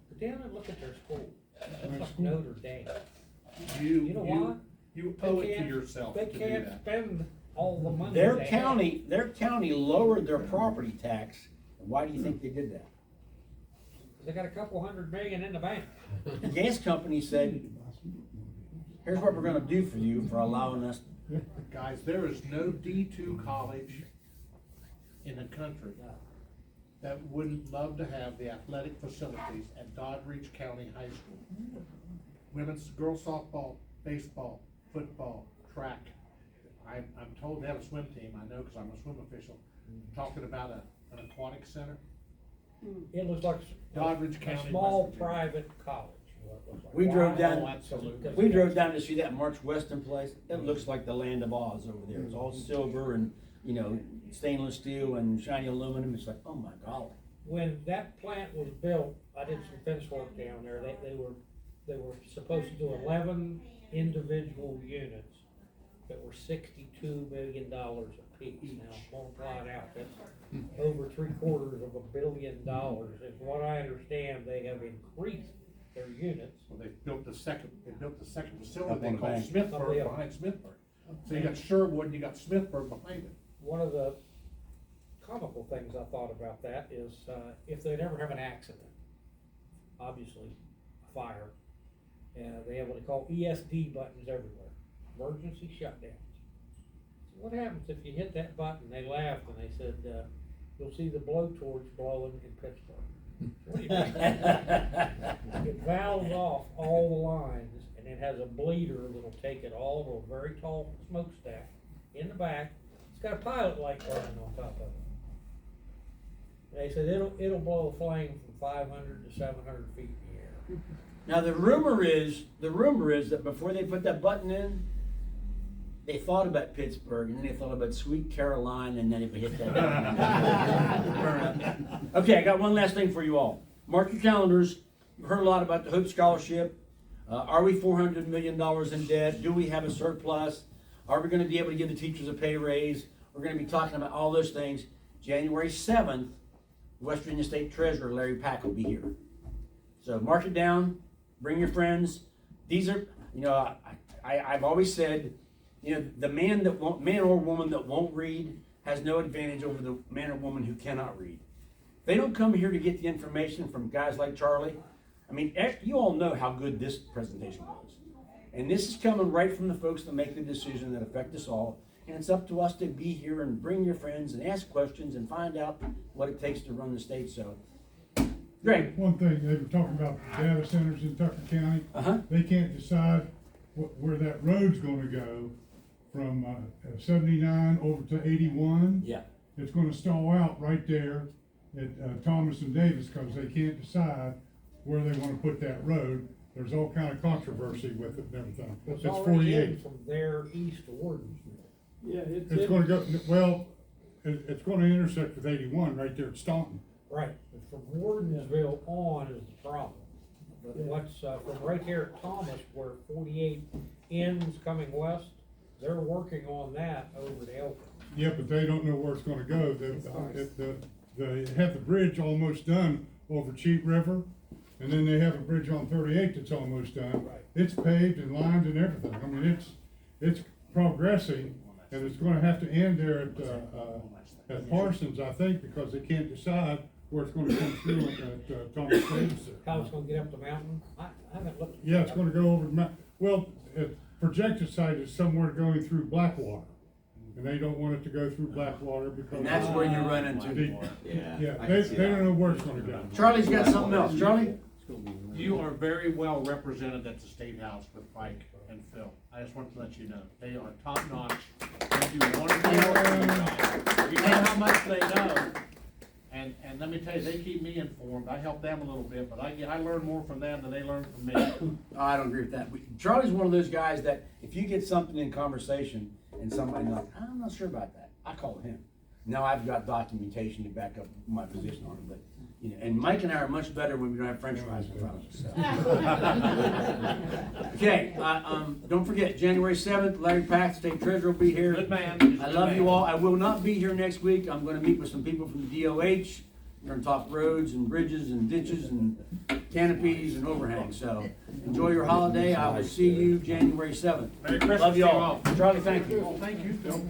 go down and look at their school. That's like Notre Dame. You know why? You They owe it to can't- yourself They to do can't that. spend all the money. Their they have. county lowered their property tax. And why do you think they did that? They got a couple $100 million in the bank. The gas company said, here's what we're gonna do for you for allowing us. Guys, there is no D2 college in the country that wouldn't love to have the athletic facilities at Doddridge County High School. Women's, girls softball, baseball, football, track. I'm told they have a swim team, I know because I'm a swim official. Talking about an aquatic center, It looks like Doddridge a County. small West Virginia. private college. is what it looks like. We drove Oh, down, absolutely. we drove down to see that March Weston place. It looks like the land of Oz over there. It's all silver and you know, stainless steel and shiny aluminum, it's like, oh my golly. When that plant was built, I did some fence work down there, they were supposed to do 11 individual units that were $62 million a piece. Now, multiply it out, that's over $750 million. And from what I understand, they have increased their units. Well, they built the second Up facility on they the called bank. Smithburg, Yeah. behind Smithburg. So you got Sherwood and you got Smithburg behind it. One of the comical things I thought about that is, if they'd ever have an accident, obviously, a fire, they have what they call ESD buttons everywhere, emergency shutdowns. So what happens if you hit that button? They laughed and they said, you'll see the blowtorch blowing in Pittsburgh. What do you mean? It valves off all the lines, and it has a bleeder that'll take it all to a very tall smokestack in the back. It's got a pilot light running on top of it. They said it'll blow a flame from 500 to 700 feet in the air. Now, the rumor is that before they put that button in, they thought about Pittsburgh, and then they thought about sweet Caroline, and then it would hit that button. Okay, I got one last thing for you all. Mark your calendars. You've heard a lot about the Hope Scholarship. Are we $400 million in debt? Do we have a surplus? Are we going to be able to give the teachers a pay raise? We're going to be talking about all those things. January 7th, West Virginia State Treasurer Larry Pack will be here. So mark it down. Bring your friends. These are, you know, I've always said, you know, the man or woman that won't read has no advantage over the man or woman who cannot read. They don't come here to get the information from guys like Charlie. I mean, you all know how good this presentation was. And this is coming right from the folks that make the decision that affect us all. And it's up to us to be here and bring your friends and ask questions and find out what it takes to run the state. So, great. One thing, they were talking about data centers in Tucker County. Uh-huh. They can't decide where that road's gonna go from 79 over to 81. Yeah. It's gonna stall out right there at Thomas and Davis, because they can't decide where they wanna put that road. There's all kind of controversy with it and everything. It's It's already in 48. from there east to Wardensville. Yeah, It's gonna go, well, it's gonna intersect with 81 right there at Staunton. Right, but from Wardensville on is the problem. But what's, from right here at Thomas, where 48 ends coming west, they're working on that over to Elkins. Yeah, but they don't know where it's gonna go. They have the bridge almost done over Cheat River, and then they have a bridge on 38 that's almost done. Right. It's paved and lined and everything. I mean, it's progressing, and it's gonna have to end there at Parsons, I think, because they can't decide where it's gonna come through at Thomas Davis. How it's gonna get up the mountain, I haven't looked. Yeah, it's gonna go over the mountain. Well, projected site is somewhere going through Blackwater, and they don't want it to go through Blackwater because. And that's where you run into. Yeah, they don't know where it's gonna go. Charlie's got something else. Charlie? You are very well represented at the State House with Mike and Phil. I just wanted to let you know, they are top notch. They do wonderful work. You know how much they know. And let me tell you, they keep me informed. I help them a little bit, but I learn more from them than they learn from me. Oh, I don't agree with that. Charlie's one of those guys that if you get something in conversation and somebody's like, I'm not sure about that, I call him. Now I've got documentation to back up my position on it, but, you know, and Mike and I are much better when we don't have french fries in front of us, so. Okay, don't forget, January 7th, Larry Pack, State Treasurer, will be here. Good man. I love you all. I will not be here next week. I'm gonna meet with some people from the DOH. We're gonna talk roads and bridges and ditches and canopies and overhangs, so enjoy your holiday. I will see you January 7th. Merry Christmas Love to you you all. all. Charlie, thank you. Well, thank you, Phil.